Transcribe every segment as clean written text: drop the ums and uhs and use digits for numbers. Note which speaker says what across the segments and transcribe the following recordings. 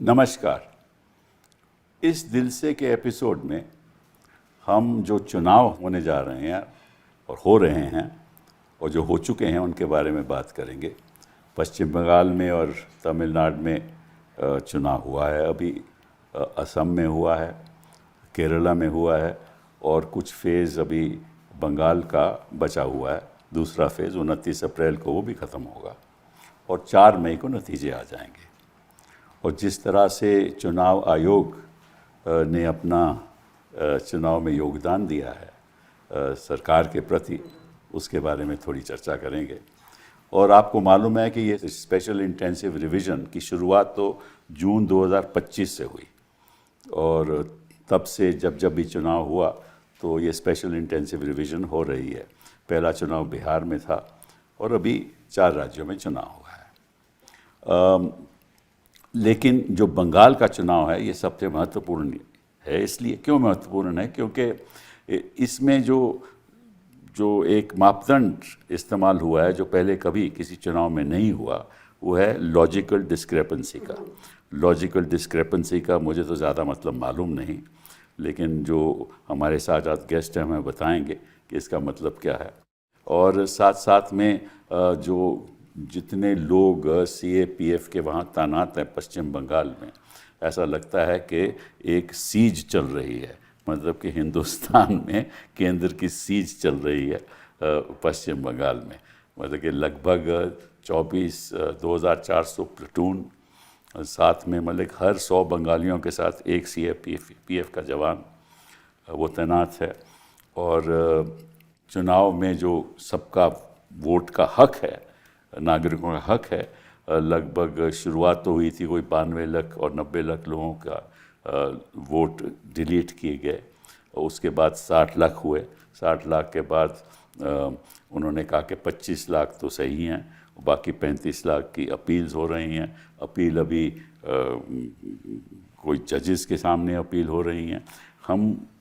Speaker 1: नमस्कार। इस दिल से के एपिसोड में हम जो चुनाव होने जा रहे हैं और हो रहे हैं और जो हो चुके हैं उनके बारे में बात करेंगे। पश्चिम बंगाल में और तमिलनाडु में चुनाव हुआ है, अभी असम में हुआ है, केरला में हुआ है और कुछ फेज़ अभी बंगाल का बचा हुआ है। दूसरा फेज़ 29 अप्रैल को वो भी ख़त्म होगा और 4 मई को नतीजे आ जाएंगे। और जिस तरह से चुनाव आयोग ने अपना चुनाव में योगदान दिया है सरकार के प्रति, उसके बारे में थोड़ी चर्चा करेंगे। और आपको मालूम है कि ये स्पेशल इंटेंसिव रिवीजन की शुरुआत तो जून 2025 से हुई और तब से जब भी चुनाव हुआ तो ये स्पेशल इंटेंसिव रिवीजन हो रही है। पहला चुनाव बिहार में था और अभी 4 राज्यों में चुनाव हुआ है। लेकिन जो बंगाल का चुनाव है ये सबसे महत्वपूर्ण है। इसलिए क्यों महत्वपूर्ण है? क्योंकि इसमें जो एक मापदंड इस्तेमाल हुआ है जो पहले कभी किसी चुनाव में नहीं हुआ, वो है लॉजिकल डिस्क्रेपेंसी का। लॉजिकल डिस्क्रेपेंसी का मुझे तो ज़्यादा मतलब मालूम नहीं, लेकिन जो हमारे साथ आज गेस्ट हैं हमें बताएंगे कि इसका मतलब क्या है। और साथ साथ में जो जितने लोग CAPF के वहाँ तैनात हैं पश्चिम बंगाल में, ऐसा लगता है कि एक सीज चल रही है, मतलब कि हिंदुस्तान में केंद्र की सीज चल रही है पश्चिम बंगाल में। मतलब कि लगभग 24,400 प्लेटून साथ में, मतलब हर 100 बंगालियों के साथ एक CAPF का जवान वो तैनात है। और चुनाव में जो सबका वोट का हक है, नागरिकों का हक है, लगभग शुरुआत तो हुई थी कोई 92 लाख और 90 लाख लोगों का वोट डिलीट किए गए। उसके बाद 60 लाख हुए। 60 लाख के बाद उन्होंने कहा कि 25 लाख तो सही हैं, बाकी 35 लाख की अपील्स हो रही हैं। अपील अभी कोई जजेस के सामने अपील हो रही हैं।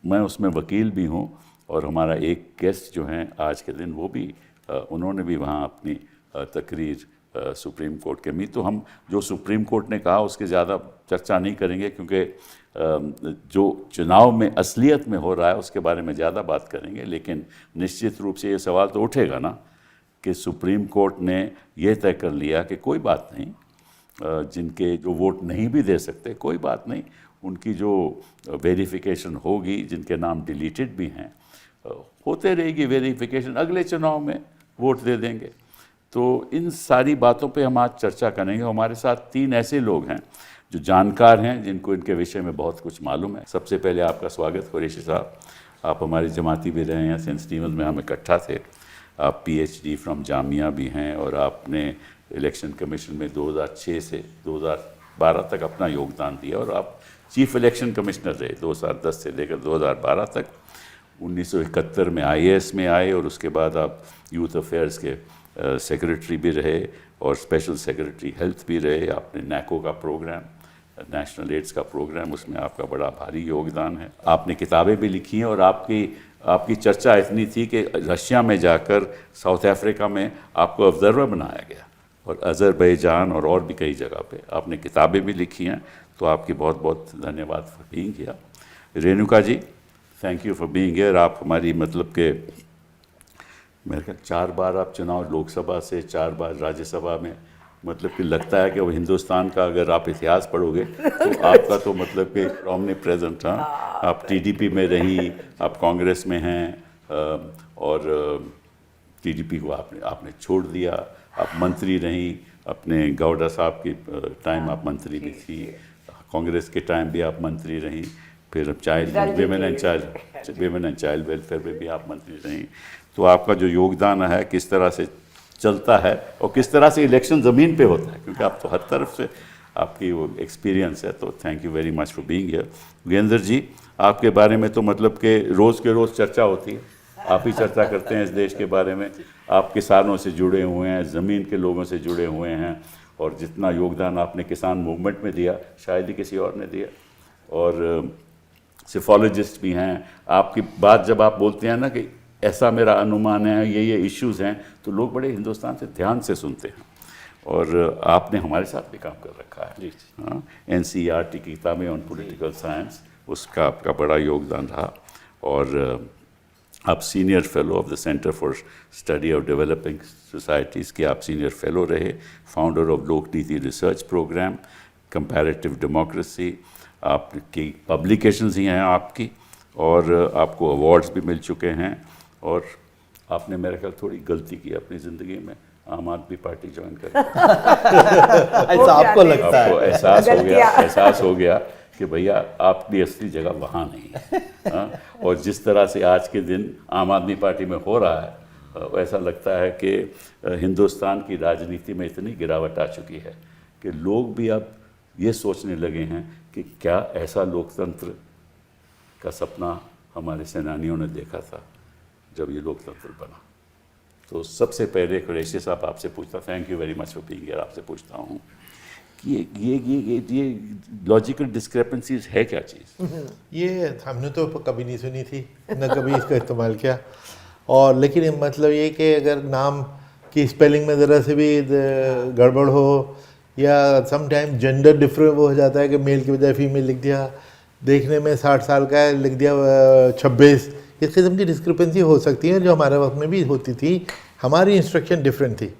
Speaker 1: मैं उसमें वकील भी हूँ और हमारा एक गेस्ट जो हैं आज के दिन, वो भी उन्होंने भी वहाँ अपनी तकरीर सुप्रीम कोर्ट के तो हम जो सुप्रीम कोर्ट ने कहा उसके ज़्यादा चर्चा नहीं करेंगे, क्योंकि जो चुनाव में असलियत में हो रहा है उसके बारे में ज़्यादा बात करेंगे। लेकिन निश्चित रूप से ये सवाल तो उठेगा ना कि सुप्रीम कोर्ट ने ये तय कर लिया कि कोई बात नहीं, जिनके जो वोट नहीं भी दे सकते कोई बात नहीं, उनकी जो वेरिफिकेशन होगी, जिनके नाम डिलीटेड भी हैं, होते रहेगी वेरिफिकेशन, अगले चुनाव में वोट दे देंगे। तो इन सारी बातों पे हम आज चर्चा करेंगे। हमारे साथ 3 ऐसे लोग हैं जो जानकार हैं, जिनको इनके विषय में बहुत कुछ मालूम है। सबसे पहले आपका स्वागत कुरैशी साहब। आप हमारे जमाती भी रहे हैं, सेंट स्टीवन में हम इकट्ठा थे। आप PhD फ्रॉम जामिया भी हैं और आपने इलेक्शन कमीशन में 2006 से 2012 तक अपना योगदान दिया और आप चीफ इलेक्शन कमिश्नर रहे 2010 से लेकर 2012 तक। 1971 में IAS में आए और उसके बाद आप यूथ अफेयर्स के सेक्रेटरी भी रहे और स्पेशल सेक्रेटरी हेल्थ भी रहे। आपने NACO का प्रोग्राम, नेशनल एड्स का प्रोग्राम, उसमें आपका बड़ा भारी योगदान है। आपने किताबें भी लिखी हैं और आपकी चर्चा इतनी थी कि रशिया में जाकर, साउथ अफ्रीका में आपको ऑब्जर्वर बनाया गया और अज़रबैजान और भी कई जगह पे आपने किताबें भी लिखी हैं। तो आपकी बहुत बहुत धन्यवाद for being here. Renuka ji, thank you for being here. आप हमारी मतलब के मेरे ख्याल 4 बार आप चुनाव लोकसभा से, 4 बार राज्यसभा में, मतलब कि लगता है कि वो हिंदुस्तान का अगर आप इतिहास पढ़ोगे तो आपका तो मतलब कि ओमनी प्रेजेंट। हाँ, आप TDP में रही, आप कांग्रेस में हैं और TDP को आपने छोड़ दिया, आप मंत्री रही। अपने गौडा साहब के टाइम आप मंत्री भी थी, कांग्रेस के टाइम भी आप मंत्री रही, फिर विमेन एंड चाइल्ड वेलफेयर में भी आप मंत्री रही। तो आपका जो योगदान है किस तरह से चलता है और किस तरह से इलेक्शन ज़मीन पे होता है, क्योंकि आप तो हर तरफ से आपकी वो एक्सपीरियंस है। तो thank you very much for being here. Yogendra ji, आपके बारे में तो मतलब कि रोज़ के रोज़ चर्चा होती है, आप ही चर्चा करते हैं इस देश के बारे में। आप किसानों से जुड़े हुए हैं, ज़मीन के लोगों से जुड़े हुए हैं और जितना योगदान आपने किसान मूवमेंट में दिया शायद ही किसी और ने दिया। और सिफोलॉजिस्ट भी हैं। आपकी बात जब आप बोलते हैं ना कि ऐसा मेरा अनुमान है, ये इश्यूज़ हैं, तो लोग बड़े हिंदुस्तान से ध्यान से सुनते हैं। और आपने हमारे साथ भी काम कर रखा है। हाँ, NCERT की किताबें ऑन पॉलिटिकल साइंस, उसका आपका बड़ा योगदान रहा। और आप senior fellow of the centre for study of developing societies के आप सीनियर फेलो रहे, founder of Lokniti research programme, comparative democracy, आपकी पब्लिकेशंस ही हैं आपकी, और आपको अवार्ड्स भी मिल चुके हैं। और आपने मेरे ख्याल थोड़ी गलती की अपनी ज़िंदगी में, आम आदमी पार्टी ज्वाइन कर
Speaker 2: ऐसा आपको लगता है?
Speaker 1: आपको एहसास हो गया कि भैया आपकी असली जगह वहाँ नहीं है। हाँ? और जिस तरह से आज के दिन आम आदमी पार्टी में हो रहा है, ऐसा लगता है कि हिंदुस्तान की राजनीति में इतनी गिरावट आ चुकी है कि लोग भी अब ये सोचने लगे हैं कि क्या ऐसा लोकतंत्र का सपना हमारे सेनानियों ने देखा था जब ये लोकतंत्र बना। तो सबसे पहले कुरैशी साहब आपसे पूछता, thank you very much for being here, आपसे पूछता हूँ कि ये लॉजिकल डिस्क्रिपेंसीज है क्या चीज़?
Speaker 2: ये हमने तो कभी नहीं सुनी थी, न कभी इसका इस्तेमाल किया। और लेकिन मतलब ये कि अगर नाम की स्पेलिंग में ज़रा से भी गड़बड़ हो, या समटाइम जेंडर डिफरेंट हो जाता है कि मेल की बजाय फीमेल लिख दिया, देखने में 60 साल का है लिख दिया 26, इस किस्म की डिस्क्रिपेंसी हो सकती है, जो हमारे वक्त में भी होती थी। हमारी इंस्ट्रक्शन डिफरेंट थी,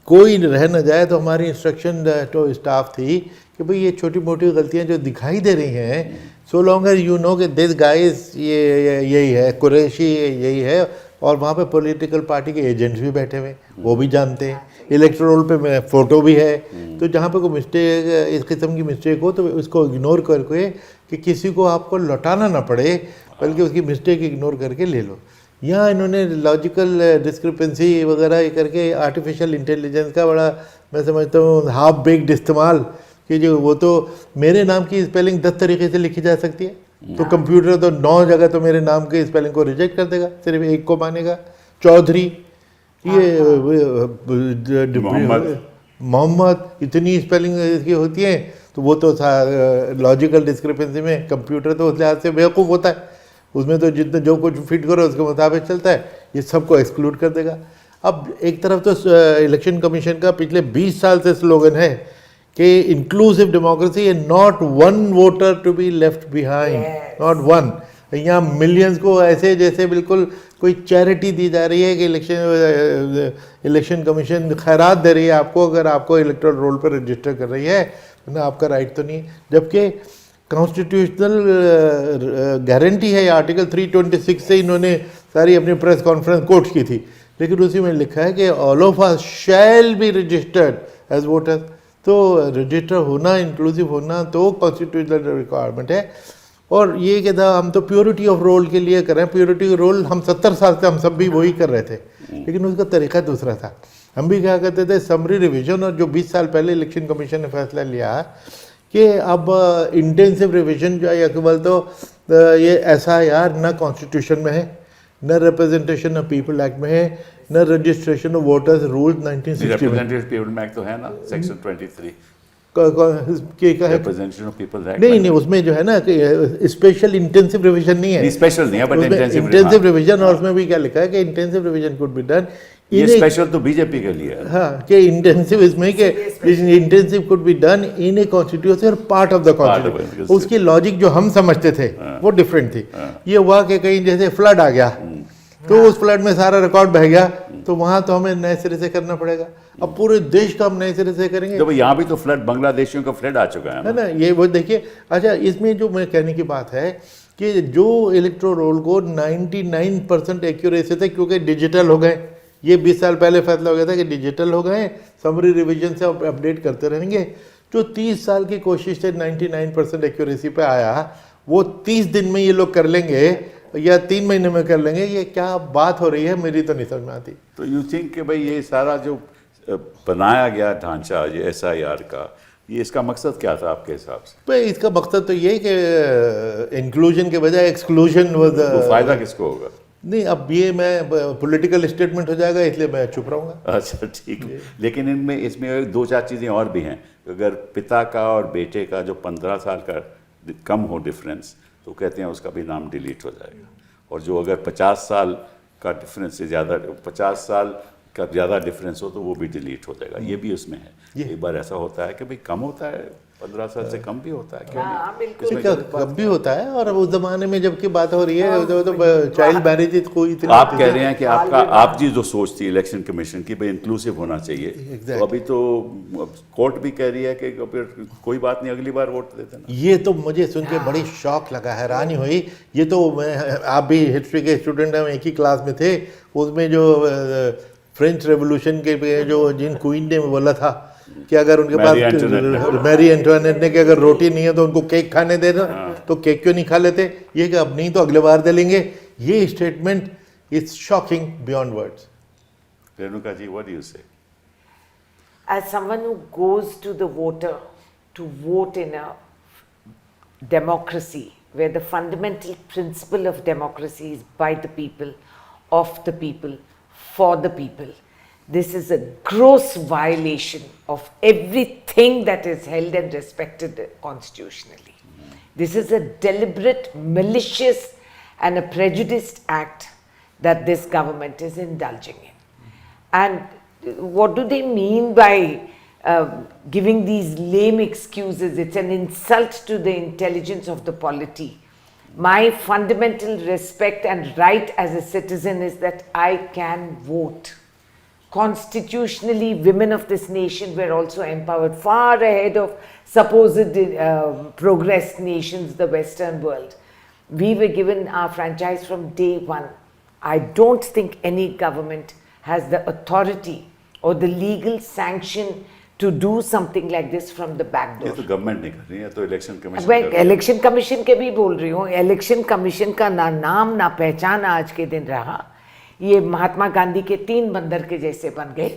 Speaker 2: कोई रह न जाए तो हमारी इंस्ट्रक्शन तो स्टाफ थी कि भाई ये छोटी मोटी गलतियां जो दिखाई दे रही हैं, सो लॉन्गर यू नो कि दिस गाइस ये यही है, कुरैशी यही है, और वहाँ पे पॉलिटिकल पार्टी के एजेंट्स भी बैठे हुए, वो भी जानते हैं, इलेक्टोरल पे फ़ोटो भी है। तो जहाँ पे कोई मिस्टेक, इस किस्म की मिस्टेक हो तो उसको इग्नोर करके, कि किसी को आपको लौटाना ना पड़े, बल्कि उसकी मिस्टेक इग्नोर करके ले लो। यहाँ इन्होंने लॉजिकल डिस्क्रिपेंसी वगैरह करके आर्टिफिशियल इंटेलिजेंस का बड़ा, मैं समझता हूँ, हाफ बेक्ड इस्तेमाल, कि जो वो तो मेरे नाम की स्पेलिंग 10 तरीके से लिखी जा सकती है, तो कंप्यूटर तो 9 जगह तो मेरे नाम के स्पेलिंग को रिजेक्ट कर देगा, सिर्फ एक को मानेगा। चौधरी, ये मोहम्मद, इतनी स्पेलिंग इसकी होती है, तो वो तो लॉजिकल डिस्क्रिपेंसी में कंप्यूटर तो उस लिहाज से बेवकूफ़ होता है, उसमें तो जितना जो कुछ फिट करो उसके मुताबिक चलता है, ये सबको एक्सक्लूड कर देगा। अब एक तरफ तो इलेक्शन कमीशन का पिछले 20 साल से स्लोगन है कि inclusive democracy and not one voter to be left behind, not one. यहाँ मिलियंस को ऐसे जैसे बिल्कुल कोई चैरिटी दी जा रही है कि इलेक्शन कमीशन खैरात दे रही है आपको, अगर आपको इलेक्टोरल रोल पर रजिस्टर कर रही है, ना आपका राइट तो नहीं। जबकि कॉन्स्टिट्यूशनल गारंटी है, आर्टिकल 326 से इन्होंने सारी अपनी प्रेस कॉन्फ्रेंस कोट की थी, लेकिन उसी में लिखा है कि all of us shall be registered as voters. तो रजिस्टर होना, इंक्लूसिव होना तो कॉन्स्टिट्यूशनल रिक्वायरमेंट है। और ये कि था हम तो प्योरिटी ऑफ रोल के लिए कर रहे हैं, प्योरिटी ऑफ रोल हम 70 साल से हम सब भी वही कर रहे थे, लेकिन उसका तरीका दूसरा था। हम भी क्या करते थे, समरी रिवीजन, और जो 20 साल पहले इलेक्शन कमीशन ने फैसला लिया कि अब इंटेंसिव रिवीजन जो है, या केवल तो ये SIR न कॉन्स्टिट्यूशन में है, न रिप्रेजेंटेशन ऑफ पीपल एक्ट में है, न रजिस्ट्रेशन ऑफ वोटर्स रूल 1960 में।
Speaker 1: रिप्रेजेंटेटिव पीपल एक्ट तो है ना, section 23
Speaker 2: representation of people act नहीं, उसमें जो है ना कि स्पेशल इंटेंसिव रिवीजन नहीं है,
Speaker 1: स्पेशल नहीं है, बट
Speaker 2: इंटेंसिव रिवीजन। और उसमें भी क्या लिखा है कि intensive revision could be done,
Speaker 1: ये स्पेशल तो बीजेपी के लिए है।
Speaker 2: हाँ, कि इंटेंसिव इसमें कि intensive could be done in a constitution part of the constitution. उसकी लॉजिक जो हम समझते थे वो डिफरेंट थी। ये हुआ कि कहीं जैसे फ्लड आ गया, तो उस फ्लड में सारा रिकॉर्ड बह गया, तो वहाँ तो हमें नए सिरे से करना पड़ेगा। अब पूरे देश का हम नए सिरे से करेंगे।
Speaker 1: जब यहाँ भी तो फ्लड, बांग्लादेशियों का फ्लड आ चुका है
Speaker 2: ना, ये वो देखिए। अच्छा, इसमें जो मैं कहने की बात है कि जो इलेक्टोरल रोल को 99% एक्यूरेसी थे, क्योंकि डिजिटल हो गए, ये 20 साल पहले फैसला हो गया था कि डिजिटल हो गए, समरी रिवीजन से अपडेट करते रहेंगे। जो 30 साल की कोशिश से 99% एक्यूरेसी पे आया, वो 30 दिन में ये लोग कर लेंगे या 3 महीने में कर लेंगे, ये क्या बात हो रही है, मेरी तो नहीं समझ में आती।
Speaker 1: तो यू थिंक कि भाई ये सारा जो बनाया गया ढांचा, ये SIR का, ये इसका मकसद क्या था आपके हिसाब से?
Speaker 2: भाई इसका मकसद तो ये कि इंक्लूजन के बजाय एक्सक्लूजन वाज।
Speaker 1: फायदा किसको होगा?
Speaker 2: नहीं, अब ये मैं पॉलिटिकल स्टेटमेंट हो जाएगा, इसलिए मैं चुप रहूँगा।
Speaker 1: अच्छा, ठीक है। लेकिन इसमें 2-4 चीज़ें और भी हैं। अगर पिता का और बेटे का जो 15 साल का कम हो डिफरेंस, तो कहते हैं उसका भी नाम डिलीट हो जाएगा। और जो अगर 50 साल का डिफरेंस से ज़्यादा, 50 साल का ज़्यादा डिफरेंस हो तो वो भी डिलीट हो जाएगा, ये भी उसमें है। एक बार ऐसा होता है कि भाई कम होता है, 15 साल से कम भी होता है, क्यों
Speaker 3: हाँ,
Speaker 1: नहीं?
Speaker 3: बिल्कुल।
Speaker 1: इसमें
Speaker 2: कब भी होता है। और उस जमाने में जबकि बात हो रही है तो चाइल्ड मैरिज कोई इतनी
Speaker 1: आप कह रहे हैं कि आपकी जो सोच थी इलेक्शन कमीशन की भाई इंक्लूसिव होना चाहिए,
Speaker 2: Exactly.
Speaker 1: तो अभी तो कोर्ट भी कह रही है कि फिर कोई बात नहीं, अगली बार वोट दे देना।
Speaker 2: ये तो मुझे सुन के बड़ी शौक लगा, हैरानी हुई। ये तो आप भी हिस्ट्री के स्टूडेंट, हम एक ही क्लास में थे। उसमें जो फ्रेंच रेवोल्यूशन के पे जो जिन क्वीन ने बोला था कि अगर उनके
Speaker 1: मैरी एंटोनेट
Speaker 2: पास मैरी एंटोनेट ने कि अगर रोटी नहीं है तो उनको केक खाने देना, तो केक क्यों नहीं खा लेते? ये कि अब नहीं तो अगले बार दे लेंगे। ये statement is shocking beyond words.
Speaker 1: Renuka ji, what do you say?
Speaker 3: As someone who goes to the voter to vote in a democracy where the fundamental principle of democracy is by the people, of the people, for the people, this is a gross violation of everything that is held and respected constitutionally. This is a deliberate, malicious and a prejudiced act that this government is indulging in. And what do they mean by giving these lame excuses? It's an insult to the intelligence of the polity. My fundamental respect and right as a citizen is that I can vote. Constitutionally, women of this nation were also empowered far ahead of supposed progressed nations, the Western world. We were given our franchise from day one. I don't think any government has the authority or the legal sanction to do something like this from the back
Speaker 1: ये
Speaker 3: door.
Speaker 1: तो government नहीं कर रही है, तो election commission
Speaker 3: मैं
Speaker 1: कर रही है।
Speaker 3: इलेक्शन कमीशन के भी बोल रही हूँ। इलेक्शन कमीशन का ना नाम ना पहचान आज के दिन रहा। ये महात्मा गांधी के 3 बंदर के जैसे बन गए,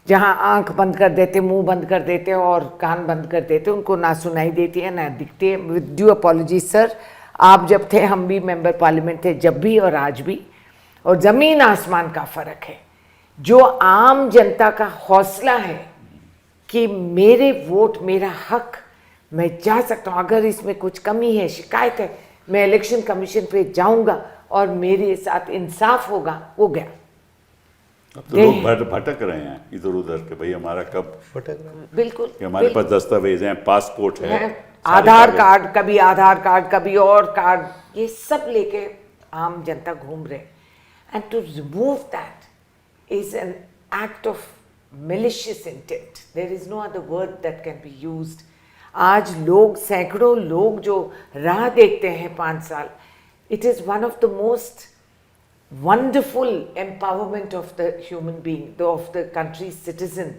Speaker 3: जहाँ आंख बंद कर देते, मुंह बंद कर देते और कान बंद कर देते, उनको ना सुनाई देती है ना दिखती है। विद ड्यू अपॉलॉजी सर, आप जब थे हम भी मेंबर पार्लियामेंट थे, जब भी और आज भी, और ज़मीन आसमान का फ़र्क है। जो आम जनता का हौसला है कि मेरे वोट मेरा हक, मैं जा सकता हूँ, अगर इसमें कुछ कमी है, शिकायत है, मैं इलेक्शन कमीशन पे जाऊंगा और मेरे साथ इंसाफ होगा, वो गया।
Speaker 1: अब तो लोग भटक रहे हैं इधर उधर के भाई हमारा कब,
Speaker 3: बिल्कुल
Speaker 1: कि हमारे पास दस्तावेज हैं, पासपोर्ट है,
Speaker 3: आधार कार्ड, कभी आधार कार्ड, कभी और कार्ड, ये सब लेके आम जनता घूम रहे। And to remove that is an act of malicious intent. There is no other word that can be used. आज लोग, सैकड़ों लोग जो राह देखते हैं 5 साल, it is one of the most wonderful empowerment of the human being, of the country's citizen,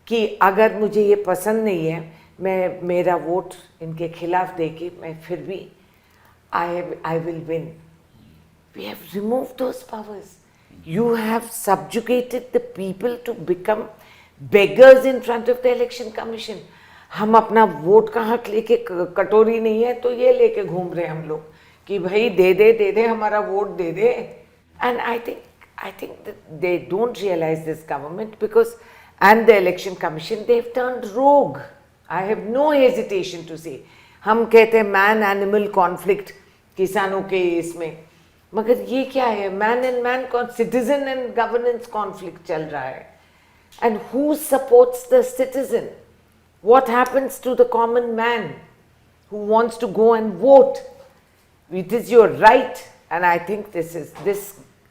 Speaker 3: कि अगर मुझे ये पसंद नहीं है, मैं मेरा वोट इनके खिलाफ देके मैं फिर भी I will win. We have removed those powers. You have subjugated the people to become beggars in front of the election commission. हम अपना वोट का हक लेके, कटोरी नहीं है तो ये लेके घूम रहे हम लोग कि भाई दे दे हमारा vote they they. And I think that they don't realize this government because, and the election commission, they've turned rogue. I have no hesitation to say. हम कहते हैं मैन एनिमल कॉन्फ्लिक्ट किसानों के इसमें, मगर ये क्या है? Man and man, citizen and governance conflict चल रहा है। And who supports the citizen? What happens to the common man who wants to go and vote? It is your right and I think this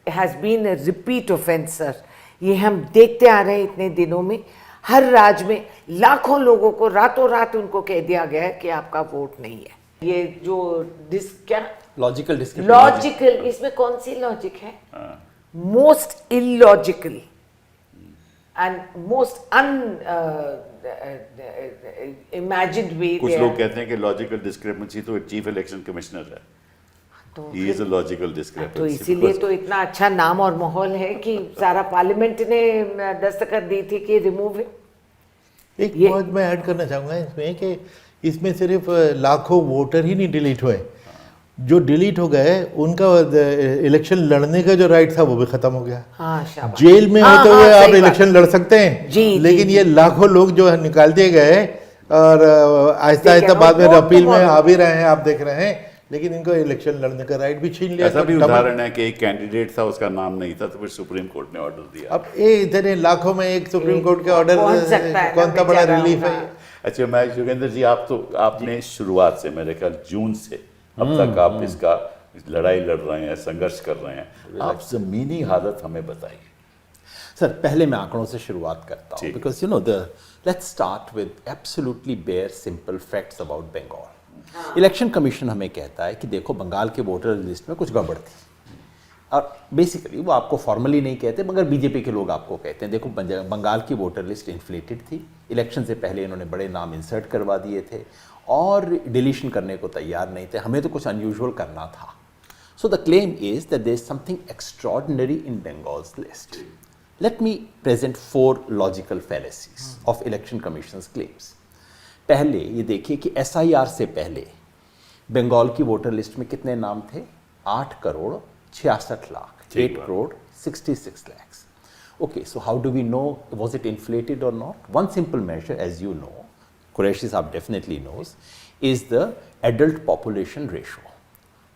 Speaker 3: has been a repeat offence sir. ये हम देखते आ रहे हैं इतने दिनों में, हर राज्य में लाखों लोगों को रातों रात उनको कह दिया गया है कि आपका वोट नहीं है। ये जो क्या
Speaker 4: लॉजिकल,
Speaker 3: इसमें कौन सी लॉजिक है? Most illogical and most imagined way.
Speaker 1: कुछ लोग कहते हैं कि लॉजिकल डिस्क्रिपेंसी तो चीफ इलेक्शन कमिश्नर है, he is a logical discrepancy.
Speaker 3: तो इसीलिए तो इतना अच्छा नाम और माहौल है कि सारा पार्लियामेंट ने दस्तखत दी थी कि रिमूव।
Speaker 2: एक बात मैं ऐड करना चाहूँगा इसमें कि इसमें सिर्फ लाखों वोटर ही नहीं डिलीट हुए, जो डिलीट हो गए उनका इलेक्शन लड़ने का जो राइट था वो भी खत्म हो गया।
Speaker 3: हाँ, शाबाश।
Speaker 2: जेल में होते हुए आप
Speaker 3: सही
Speaker 2: इलेक्शन लड़ सकते हैं, लेकिन ये लाखों लोग जो निकाल दिए गए और आहिस्ता आहिस्ता बाद में अपील में आ भी रहे हैं, आप देख रहे हैं, लेकिन इनको इलेक्शन लड़ने का राइट भी छीन लिया।
Speaker 1: ऐसा
Speaker 2: तो
Speaker 1: भी
Speaker 2: डबल-
Speaker 1: उदाहरण है कि एक कैंडिडेट था, उसका नाम नहीं था, तो फिर सुप्रीम कोर्ट ने ऑर्डर दिया।
Speaker 2: अब ये इतने लाखों में एक सुप्रीम कोर्ट के ऑर्डर
Speaker 3: पहुंच सकता है ना
Speaker 2: कौन सा बड़ा
Speaker 3: बेचारा
Speaker 2: रिलीफ है?
Speaker 3: होगा।
Speaker 1: अच्छा, मैं योगेंद्र जी, आपने शुरुआत से, मेरे ख्याल जून से अब तक आप इसका लड़ाई लड़ रहे हैं, संघर्ष कर रहे हैं। आप जमीनी हालत हमें बताइए।
Speaker 4: सर, पहले मैं आंकड़ों से शुरुआत करता हूँ,
Speaker 1: ठीक।
Speaker 4: Because let's start with absolutely bare simple facts about Bengal. Election commission हमें कहता है कि देखो, बंगाल के वोटर लिस्ट में कुछ गड़बड़ थी, और बेसिकली वो आपको फॉर्मली नहीं कहते, मगर बीजेपी के लोग आपको कहते हैं देखो, बंगाल की वोटर लिस्ट इन्फ्लेटेड थी, इलेक्शन से पहले इन्होंने बड़े नाम इंसर्ट करवा दिए थे और डिलीशन करने को तैयार नहीं थे, हमें तो कुछ अनयूजुअल करना था। So the claim is that there is something extraordinary in Bengal's list. Let me present 4 logical fallacies of election commission's claims. पहले ये देखिए कि एसआईआर से पहले बंगाल की वोटर लिस्ट में कितने नाम थे? 8 crore 66 lakh, 8 crore 66 lakhs. Okay, so how do we know, was it inflated or not? One simple measure, as you know, Qureshi Saab definitely knows, is the adult population ratio.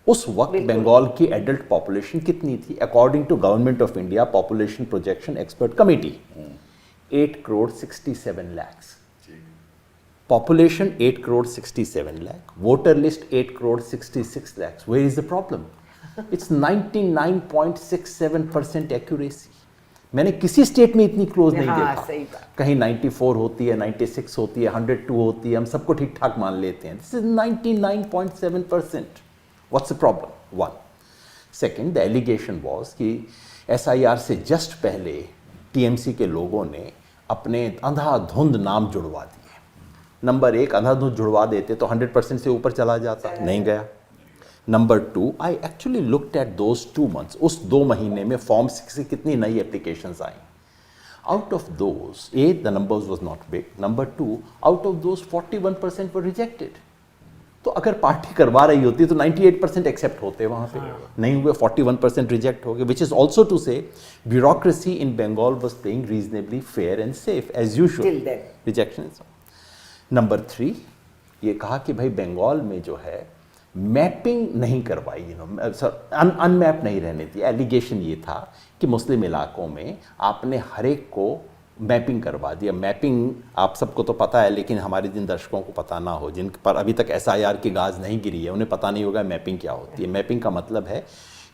Speaker 4: उस वक्त बंगाल की एडल्ट पॉपुलेशन कितनी थी? According to government of India population projection expert committee, 8 crore 67 lakhs. Population 8 crore 67 lakh, voter list 8 crore 66 lakhs. Where is the problem? It's 99.67% accuracy. मैंने किसी state में इतनी close नहीं
Speaker 3: हाँ,
Speaker 4: देखा।
Speaker 3: सही बात।
Speaker 4: कहीं 94 होती है, 96 होती है, 102 होती है, हम सबको ठीक ठाक मान लेते हैं। This is 99.7%. What's the problem? One. Second, the allegation was कि SIR से जस्ट पहले TMC के लोगों ने अपने अंधाधुंध नाम जुड़वा दिए। नंबर 1, अंधाधुंध जुड़वा देते तो 100% से ऊपर चला जाता, नहीं गया। Number 2, I actually looked at those 2 months, उस 2 महीने में फॉर्म 6 से कितनी नई applications I. Out of those, A, the numbers was not big. Number 2, out of those 41% were rejected. तो अगर पार्टी करवा रही होती तो 98% एक्सेप्ट होते वहाँ पे, नहीं हुए, 41% रिजेक्ट हो गए, which is also to say bureaucracy in Bengal was playing reasonably fair and safe as usual.
Speaker 3: Till then.
Speaker 4: Rejection. Number 3, ये कहा कि भाई बंगाल में जो है मैपिंग नहीं करवाई, अनमैप नहीं रहने दी। एलिगेशन ये था कि मुस्लिम इलाकों में आपने हर एक को मैपिंग करवा दिया। मैपिंग आप सबको तो पता है, लेकिन हमारे जिन दर्शकों को पता ना हो, जिन पर अभी तक SIR की गाज नहीं गिरी है, उन्हें पता नहीं होगा मैपिंग क्या होती है। मैपिंग का मतलब है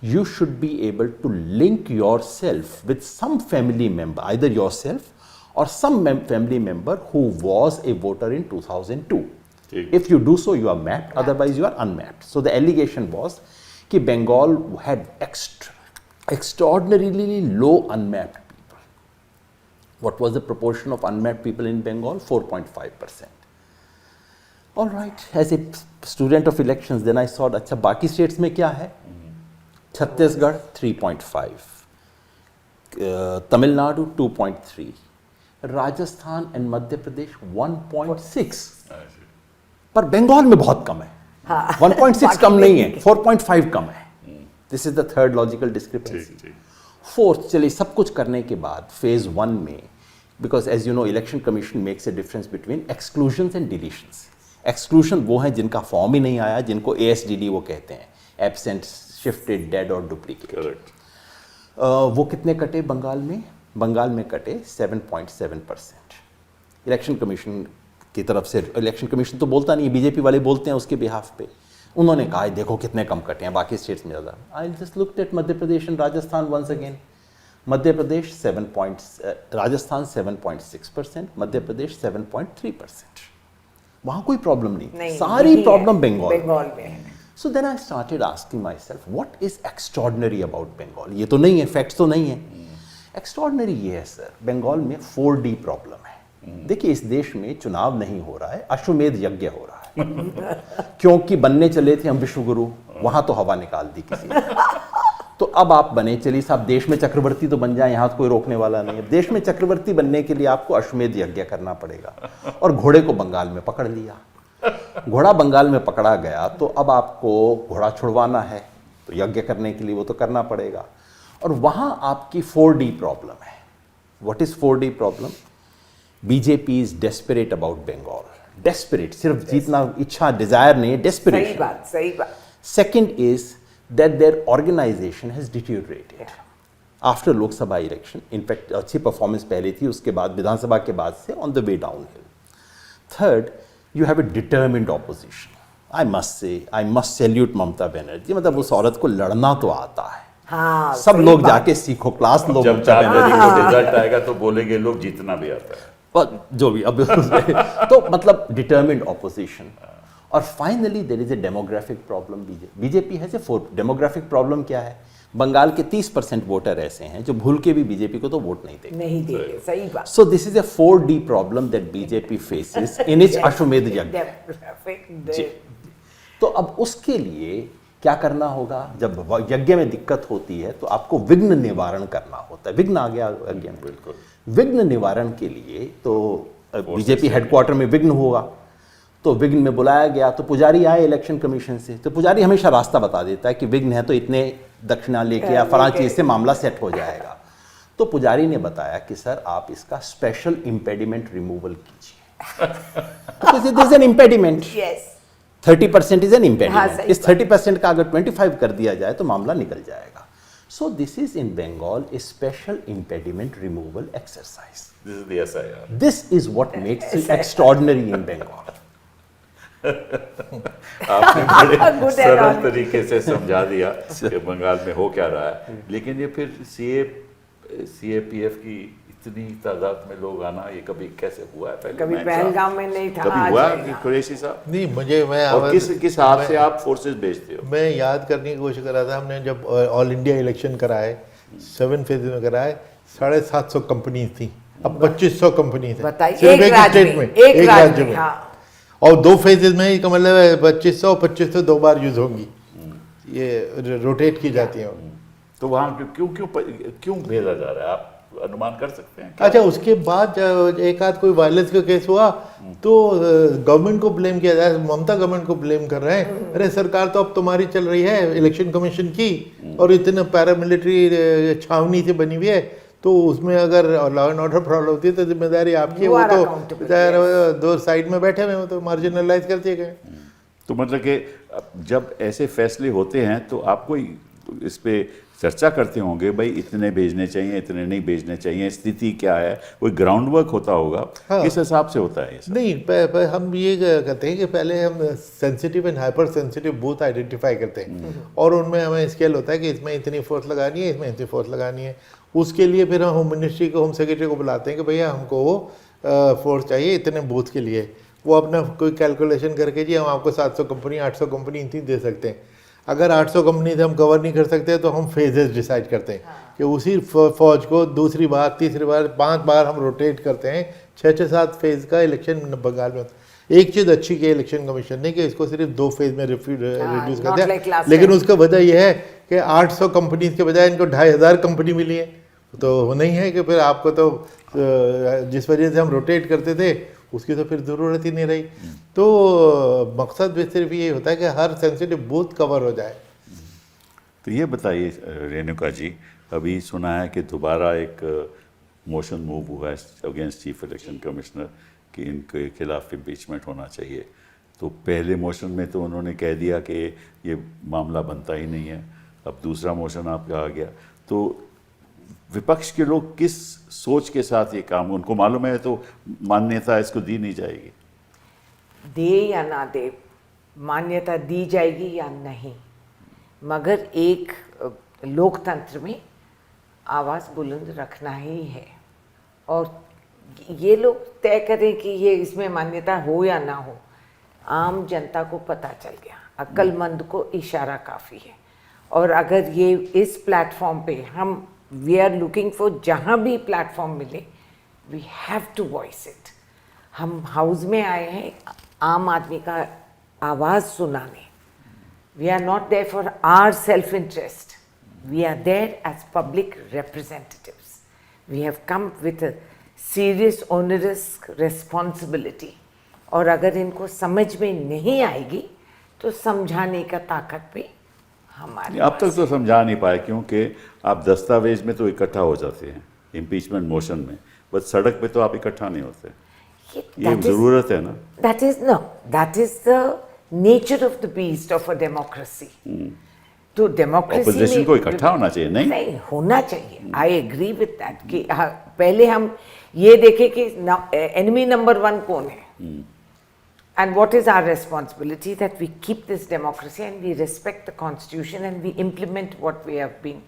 Speaker 4: you should be able to link yourself with some family member, either yourself और some family member who was a voter in 2002. If you do so, you are mapped, otherwise you are unmapped. So the allegation was कि Bengal had extraordinarily low unmapped people. What was the proportion of unmapped people in Bengal? 4.5%. All right, as a student of elections, then I thought, अच्छा बाकी states में क्या है? Chhattisgarh 3.5, Tamil Nadu 2.3, Rajasthan and Madhya Pradesh 1.6, पर बंगाल में बहुत कम है।
Speaker 3: हाँ।
Speaker 4: 1.6 कम नहीं है, 4.5 कम है। This is the third logical discrepancy. Fourth, चलिए सब कुछ करने के बाद फेज 1 में, because as you know election commission makes a difference between exclusions and deletions. Exclusion वो हैं जिनका फॉर्म ही नहीं आया, जिनको ASDD वो कहते हैं, एब्सेंट, शिफ्टेड, डेड और डुप्लीकेट।
Speaker 1: करेक्ट।
Speaker 4: वो कितने कटे बंगाल में? बंगाल में कटे 7.7%। इलेक्शन कमीशन की तरफ से, इलेक्शन कमीशन तो बोलता नहीं है, बीजेपी वाले बोलते हैं उसके बिहाफ पे, उन्होंने कहा देखो कितने कम कटे हैं, बाकी स्टेट्स में ज़्यादा। I just looked at Madhya Pradesh and Rajasthan once again. Madhya Pradesh Rajasthan 7.6%, Madhya Pradesh 7.3%। वहाँ कोई प्रॉब्लम नहीं, सारी प्रॉब्लम बंगाल में है। So then I started asking my self, what is extraordinary about Bengal? ये तो नहीं है, फैक्ट्स तो नहीं है। एक्स्ट्रॉर्डिनरी ये है सर, बंगाल में 4D प्रॉब्लम है। देखिए, इस देश में चुनाव नहीं हो रहा है, अश्वमेध यज्ञ हो रहा है। क्योंकि बनने चले थे हम विश्वगुरु, वहां तो हवा निकाल दी किसी ने। तो अब आप बने चलिए साहब, देश में चक्रवर्ती तो बन जाए, यहां तो कोई रोकने वाला नहीं है। देश में चक्रवर्ती बनने के लिए आपको अश्वमेध यज्ञ करना पड़ेगा, और घोड़े को बंगाल में पकड़ लिया। घोड़ा बंगाल में पकड़ा गया, तो अब आपको घोड़ा छुड़वाना है, तो यज्ञ करने के लिए वो तो करना पड़ेगा। और वहां आपकी 4D प्रॉब्लम है। What is 4D problem? BJP is desperate about Bengal. Desperate, सिर्फ जीतना इच्छा, डिजायर नहीं है,
Speaker 3: सही
Speaker 4: डेस्परेशन।
Speaker 3: बात, सही बात।
Speaker 4: Second is that their organization has deteriorated after Lok Sabha election. In fact, अच्छी performance पहले थी, उसके बाद विधानसभा के बाद से on the way downhill. Third, you have a determined opposition. I must say, I must salute Mamata Banerjee. मतलब उस औरत को लड़ना तो आता है.
Speaker 3: हाँ,
Speaker 4: सब
Speaker 3: सही
Speaker 4: लोग
Speaker 3: बात।
Speaker 4: जाके सीखो, क्लास लो
Speaker 1: जब
Speaker 4: ममता
Speaker 1: 4
Speaker 4: बनर्जी
Speaker 1: तारीख को रिजल्ट आएगा तो बोलेंगे लोग जीतना भी आता है।
Speaker 4: पर जो भी अब तो मतलब डिटर्मिन्ड ऑपोजिशन. और finally there is a demographic problem. BJP has a demographic problem. क्या है? बंगाल के 30% वोटर ऐसे हैं जो भूल के भी बीजेपी को तो वोट नहीं देंगे.
Speaker 3: नहीं देंगे, सही बात.
Speaker 4: सो this is a 4D problem that BJP faces in its अश्वमेध यज्ञ. जी. तो अब उसके लिए क्या करना होगा? जब यज्ञ में दिक्कत होती है तो आपको विघ्न निवारण करना होता है. विघ्न आ गया यज्ञ में.
Speaker 1: बिल्कुल.
Speaker 4: विघ्न निवारण के लिए तो बीजेपी हेडक्वार्टर में विघ्न होगा, तो विघ्न में बुलाया गया. तो पुजारी आए इलेक्शन कमीशन से, तो पुजारी हमेशा रास्ता बता देता है कि विघ्न है तो इतने दक्षिणा लेके या फलां चीज से मामला सेट हो जाएगा. तो पुजारी ने बताया कि सर आप इसका स्पेशल इम्पेडिमेंट रिमूवल कीजिए. This is an impediment.
Speaker 3: Yes.
Speaker 4: 30% is an
Speaker 3: हाँ,
Speaker 4: इम्पेडिमेंट.
Speaker 3: सही
Speaker 4: इस 30% का अगर 25 कर दिया जाए तो मामला निकल जाएगा. So this is in Bengal a special impediment removal exercise.
Speaker 1: This is the SIR.
Speaker 4: This is what makes it extraordinary in Bengal.
Speaker 1: आपने बड़े
Speaker 3: Good
Speaker 1: सरल
Speaker 3: analogy.
Speaker 1: तरीके से समझा दिया कि बंगाल में हो क्या रहा है. लेकिन ये फिर CAPF की इतनी तादाद में लोग आना, ये कभी कैसे हुआ है? पहले
Speaker 3: कभी
Speaker 1: मैं
Speaker 3: पहलगाम में नहीं था,
Speaker 1: कभी
Speaker 3: आज
Speaker 1: हुआ
Speaker 3: होगा।
Speaker 1: कुरैशी साहब?
Speaker 2: नहीं, मैं
Speaker 1: और किस हाथ से आप फोर्सेस भेजते हो?
Speaker 2: मैं याद करने की कोशिश कर रहा था. हमने जब ऑल इंडिया इलेक्शन कराए 7 फेज में कराए, 750 कंपनी थी. अब 2500 कंपनी थे.
Speaker 3: बताइए,
Speaker 2: सिर्फ
Speaker 3: एक राज्य
Speaker 2: स्टेट
Speaker 3: में,
Speaker 2: में,
Speaker 3: एक राज्य में, हाँ.
Speaker 2: और 2 फेजेस में इसका मतलब है 2500 2 बार यूज होंगी. ये रोटेट की जाती हैं.
Speaker 1: तो वहाँ क्यों भेजा जा रहा है? आप अनुमान कर सकते हैं?
Speaker 2: अच्छा, उसके बाद जब एक आध कोई वायलेंस का केस हुआ तो गवर्नमेंट को ब्लेम किया जाए. ममता गवर्नमेंट को ब्लेम कर रहे हैं. अरे सरकार तो अब तुम्हारी चल रही है, इलेक्शन कमीशन की, और इतने पैरामिलिट्री छावनी से बनी हुई है, तो उसमें अगर लॉ एंड ऑर्डर प्रॉब्लम होती है तो जिम्मेदारी आपकी है.
Speaker 3: You
Speaker 2: वो
Speaker 3: are
Speaker 2: तो
Speaker 3: accountable,
Speaker 2: बेचारे दो साइड में बैठे हुए, वो तो मार्जिनलाइज कर दिए गए.
Speaker 1: तो मतलब कि जब ऐसे फैसले होते हैं तो आपको इस पे चर्चा करते होंगे, भाई इतने भेजने चाहिए, इतने नहीं भेजने चाहिए, स्थिति क्या है, कोई ग्राउंड वर्क होता होगा.
Speaker 2: हाँ.
Speaker 1: किस हिसाब से होता है ये सब?
Speaker 2: नहीं, हम ये कहते हैं कि पहले हम sensitive and hyper sensitive booth identify करते हैं, और उनमें हमें स्केल होता है कि इसमें इतनी फोर्स लगानी है, इसमें इतनी फोर्स लगानी है. उसके लिए फिर हम होम मिनिस्ट्री को, होम सेक्रेटरी को बुलाते हैं कि भैया हमको फोर्स चाहिए इतने बूथ के लिए. वो अपना कोई कैलकुलेशन करके जी हम आपको 700 कंपनी 800 कंपनी इतनी दे सकते हैं. अगर 800 कंपनी से हम कवर नहीं कर सकते तो हम फेजेस डिसाइड करते हैं कि उसी फौज को दूसरी बार, तीसरी बार, 5 बार हम रोटेट करते हैं. 6-7 फेज का इलेक्शन बंगाल में होता है. एक चीज़ अच्छी की इलेक्शन कमीशन ने कि इसको सिर्फ 2 फेज में रिड्यूस कर
Speaker 3: not
Speaker 2: दिया.
Speaker 3: like last
Speaker 2: लेकिन
Speaker 3: time.
Speaker 2: उसका वजह यह है कि 800 कंपनीज के बजाय इनको 2500 कंपनी मिली है. तो वो नहीं है कि फिर आपको तो जिस वजह से हम रोटेट करते थे उसकी तो फिर ज़रूरत ही नहीं रही. तो मकसद भी सिर्फ ये होता है कि हर सेंसिटिव बूथ कवर हो जाए.
Speaker 1: तो ये बताइए रेणुका जी, अभी सुना है कि दोबारा एक मोशन मूव हुआ है अगेंस्ट चीफ इलेक्शन कमिश्नर कि इनके खिलाफ इम्पीचमेंट होना चाहिए. तो पहले मोशन में तो उन्होंने कह दिया कि ये मामला बनता ही नहीं है. अब दूसरा मोशन आपका आ गया. तो विपक्ष के लोग किस सोच के साथ ये काम, उनको मालूम है तो मान्यता इसको दी नहीं जाएगी?
Speaker 3: दे या ना दे, मान्यता दी जाएगी या नहीं, मगर एक लोकतंत्र में आवाज़ बुलंद रखना ही है. और ये लोग तय करें कि ये इसमें मान्यता हो या ना हो. आम जनता को पता चल गया, अक्लमंद को इशारा काफ़ी है. और अगर ये इस प्लेटफॉर्म पे हम वी आर लुकिंग फॉर, जहाँ भी प्लेटफॉर्म मिले we have to voice it. हम हाउस में आए हैं आम आदमी का आवाज़ सुनाने. We are not there for our self interest, we are there as public representatives. We have come with a serious onerous responsibility. और अगर इनको समझ में नहीं आएगी तो समझाने का ताकत भी हमारे
Speaker 1: अब तक तो समझा नहीं पाए, क्योंकि आप दस्तावेज में तो इकट्ठा हो जाते हैं इम्पीचमेंट मोशन में, बस सड़क पे तो आप इकट्ठा नहीं होते. ये ज़रूरत है ना.
Speaker 3: That is nature of the beast of a democracy. तो डेमोक्रेसी
Speaker 1: ऑपोजिशन को इकट्ठा होना चाहिए, नहीं
Speaker 3: होना चाहिए। आई एग्री विद दैट कि पहले हम ये देखें कि एनिमी नंबर 1 कौन है, and what is our responsibility, that we keep this democracy and we respect the constitution and we implement what we have been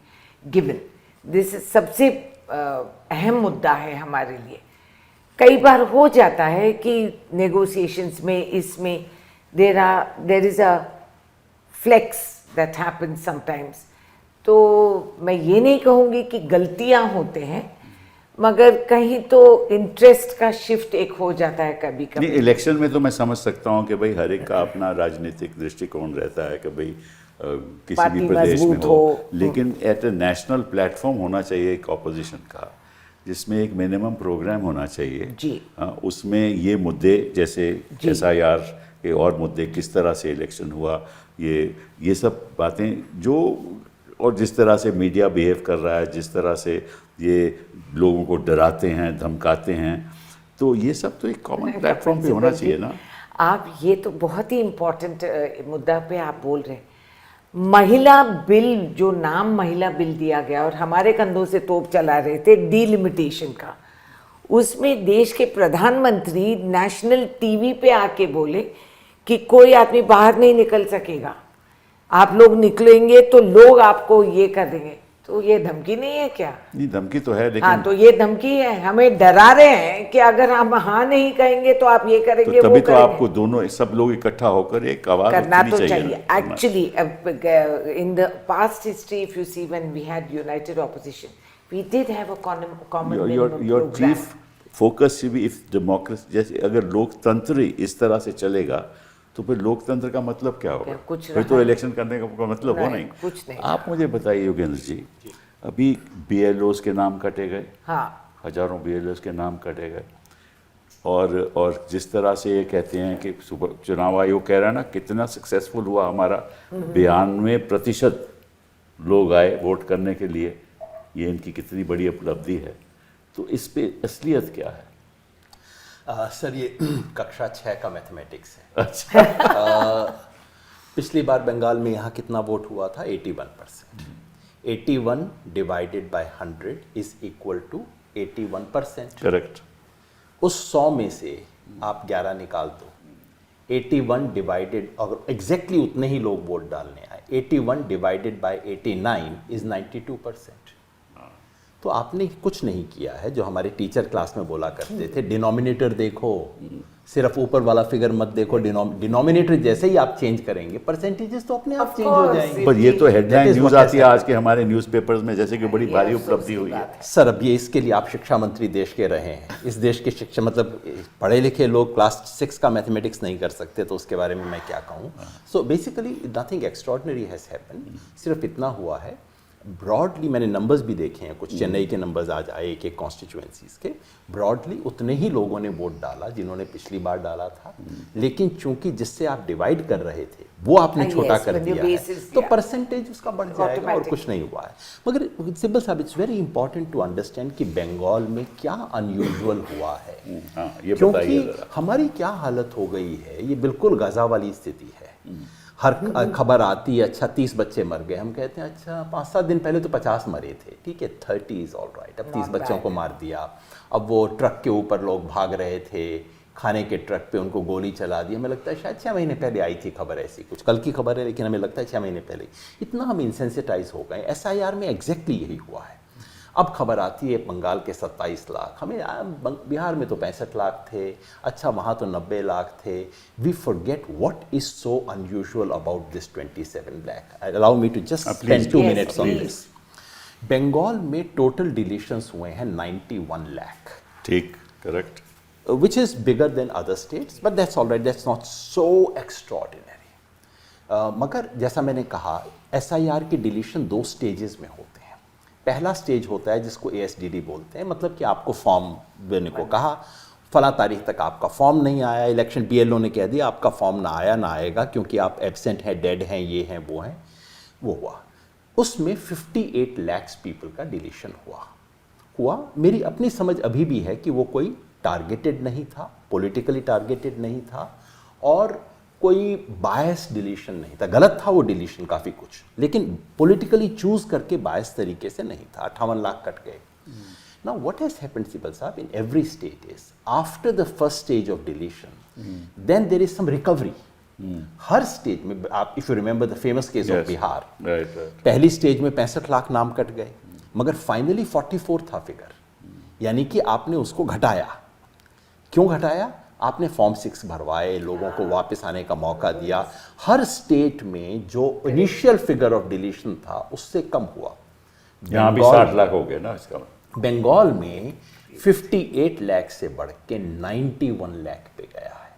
Speaker 3: given. This is सबसे अहम मुद्दा है हमारे लिए। कई बार हो जाता है कि negotiations में इसमें there is a flex that happens sometimes। तो मैं ये नहीं कहूँगी कि गलतियाँ होते हैं, मगर कहीं तो इंटरेस्ट का शिफ्ट एक हो जाता है कभी कभी।
Speaker 1: नहीं, इलेक्शन में तो मैं समझ सकता हूँ कि भाई हर एक का अपना राजनीतिक दृष्टिकोण रहता है कि भाई किसी भी प्रदेश में हो, लेकिन एट ए नेशनल प्लेटफॉर्म होना चाहिए एक ऑपोजिशन का, जिसमें एक मिनिमम प्रोग्राम होना चाहिए
Speaker 3: जी।
Speaker 1: उसमें ये मुद्दे जैसे SIR के और मुद्दे, किस तरह से इलेक्शन हुआ, ये सब बातें जो, और जिस तरह से मीडिया बिहेव कर रहा है, जिस तरह से ये लोगों को डराते हैं, धमकाते हैं, तो ये सब तो एक कॉमन प्लेटफॉर्म पे होना चाहिए ना।
Speaker 3: आप ये तो बहुत ही इम्पोर्टेंट मुद्दा पे आप बोल रहे हैं। महिला बिल, जो नाम महिला बिल दिया गया और हमारे कंधों से तोप चला रहे थे डिलिमिटेशन का, उसमें देश के प्रधानमंत्री नेशनल टीवी पे आके बोले कि कोई आदमी बाहर नहीं निकल सकेगा, आप लोग निकलेंगे तो लोग आपको ये कर देंगे। तो ये धमकी नहीं है क्या?
Speaker 1: नहीं, धमकी तो है, लेकिन
Speaker 3: हाँ, तो ये धमकी है, हमें डरा रहे हैं कि अगर हम हाँ नहीं कहेंगे तो आप ये करेंगे,
Speaker 1: तो
Speaker 3: वो
Speaker 1: तभी तो
Speaker 3: करेंगे।
Speaker 1: आपको दोनों सब लोग इकट्ठा होकर एक आवाज
Speaker 3: करना तो
Speaker 1: उठनी
Speaker 3: चाहिए।
Speaker 1: ना।
Speaker 3: Actually, in the past history, if you see, when we had united opposition, we did have a common minimum
Speaker 1: your
Speaker 3: program.
Speaker 1: chief focus should be, if democracy, जैसे अगर लोकतंत्र ही इस तरह से चलेगा तो फिर लोकतंत्र का मतलब क्या होगा?
Speaker 3: कुछ
Speaker 1: फिर तो इलेक्शन करने का मतलब हो
Speaker 3: नहीं,
Speaker 1: नहीं।
Speaker 3: कुछ नहीं।
Speaker 1: आप मुझे बताइए योगेंद्र जी, अभी BLOs के नाम कटे गए,
Speaker 3: हाँ,
Speaker 1: हजारों BLOs के नाम कटे गए, और जिस तरह से ये कहते हैं कि चुनाव आयोग कह रहा है ना, कितना सक्सेसफुल हुआ हमारा, 92% लोग आए वोट करने के लिए, ये इनकी कितनी बड़ी उपलब्धि है। तो इस पे असलियत क्या है?
Speaker 4: सर ये कक्षा 6 का मैथमेटिक्स है।
Speaker 1: अच्छा।
Speaker 4: पिछली बार बंगाल में यहाँ कितना वोट हुआ था? 81%। 81 divided by 100 is equal to 81%।
Speaker 1: Correct.
Speaker 4: उस 100 में से आप 11 निकाल दो, 81 डिवाइडेड, अगर एग्जैक्टली उतने ही लोग वोट डालने आए, 81 डिवाइडेड बाय 89 इज 92%। तो आपने कुछ नहीं किया है जो हमारे टीचर क्लास में बोला करते थे, डिनोमिनेटर देखो, सिर्फ ऊपर वाला फिगर मत देखो, डिनोमिनेटर जैसे ही आप चेंज करेंगे परसेंटेजेस तो अपने आप चेंज हो जाएंगे।
Speaker 1: पर ये तो headline
Speaker 4: That is
Speaker 1: news
Speaker 4: what
Speaker 1: आती है
Speaker 4: has
Speaker 1: आज के हमारे न्यूज़पेपर्स में, जैसे कि बड़ी भारी उपलब्धि हुई है।
Speaker 4: सर अब ये इसके लिए आप शिक्षा मंत्री देश के रहे हैं, इस देश के शिक्षा, मतलब पढ़े लिखे लोग क्लास 6 का मैथमेटिक्स नहीं कर सकते, तो उसके बारे में मैं क्या कहूँ। So basically nothing extraordinary has happen, सिर्फ इतना हुआ है। ब्रॉडली मैंने नंबर्स भी देखे हैं, कुछ चेन्नई के नंबर्स आज आए एक एक कॉन्स्टिट्यूएंसीज के, ब्रॉडली उतने ही लोगों ने वोट डाला जिन्होंने पिछली बार डाला था, लेकिन चूंकि जिससे आप डिवाइड कर रहे थे वो आपने छोटा कर दिया है, तो परसेंटेज उसका बढ़ जाएगा और कुछ नहीं हुआ है। मगर सिब्बल साहब, it's very important to understand कि बंगाल में क्या अनयूजुअल हुआ है।
Speaker 1: ये
Speaker 4: क्योंकि हमारी क्या हालत हो गई है, ये बिल्कुल गाजा वाली स्थिति है। हर खबर आती है, अच्छा 30 बच्चे मर गए, हम कहते हैं अच्छा 5-7 दिन पहले तो 50 मरे थे, ठीक है 30 इज ऑल राइट, अब 30 बच्चों को मार दिया। अब वो ट्रक के ऊपर लोग भाग रहे थे, खाने के ट्रक पे उनको गोली चला दी। हमें लगता है शायद 6 महीने पहले आई थी खबर ऐसी, कुछ कल की खबर है, लेकिन हमें लगता है 6 महीने पहले। इतना हम इंसेंसिटाइज हो गए। SIR में एग्जैक्टली यही हुआ है। अब खबर आती है बंगाल के 27 लाख, हमें बिहार में तो 65 लाख थे, अच्छा वहाँ तो 90 लाख थे। We forget what is so unusual about this 27 lakh. Allow me to just spend 2 minutes on this. Bengal में टोटल डिलीशंस हुए हैं 91 लाख।
Speaker 1: ठीक, correct.
Speaker 4: Which is bigger than other states, but that's all right, that's not so extraordinary। मगर जैसा मैंने कहा, SIR के deletion 2 stages में होते हैं। पहला स्टेज होता है जिसको ASDD बोलते हैं, मतलब कि आपको फॉर्म देने को कहा, फला तारीख तक आपका फॉर्म नहीं आया, इलेक्शन BLO ने कह दिया आपका फॉर्म ना आया ना आएगा क्योंकि आप एब्सेंट हैं, डेड हैं, ये हैं वो हैं, वो हुआ। उसमें 58 lakhs पीपल का डिलीशन हुआ। मेरी अपनी समझ अभी भी है कि वो कोई टारगेटेड नहीं था, पॉलिटिकली टारगेटेड नहीं था, और कोई बायस डिलीशन नहीं था, गलत था वो डिलीशन काफ़ी कुछ, लेकिन पॉलिटिकली चूज करके बायस तरीके से नहीं था। 58 लाख कट गए। Now what has happened Sibal साहब in every state is after the first stage of deletion then there is some recovery. हर स्टेज में आप if you remember the famous case of Bihar,
Speaker 1: right.
Speaker 4: पहली स्टेज में 65 लाख नाम कट गए, मगर फाइनली 44 था फिगर, यानी कि आपने उसको घटाया। क्यों घटाया? आपने फॉर्म 6 भरवाए, लोगों को वापस आने का मौका दिया। हर स्टेट में जो इनिशियल फिगर ऑफ डिलीशन था उससे कम हुआ।
Speaker 1: यहाँ भी
Speaker 4: बंगाल-
Speaker 1: 60 लाख हो गए ना इसका।
Speaker 4: बंगाल में 58 लाख से बढ़ के 91 लाख पे गया है।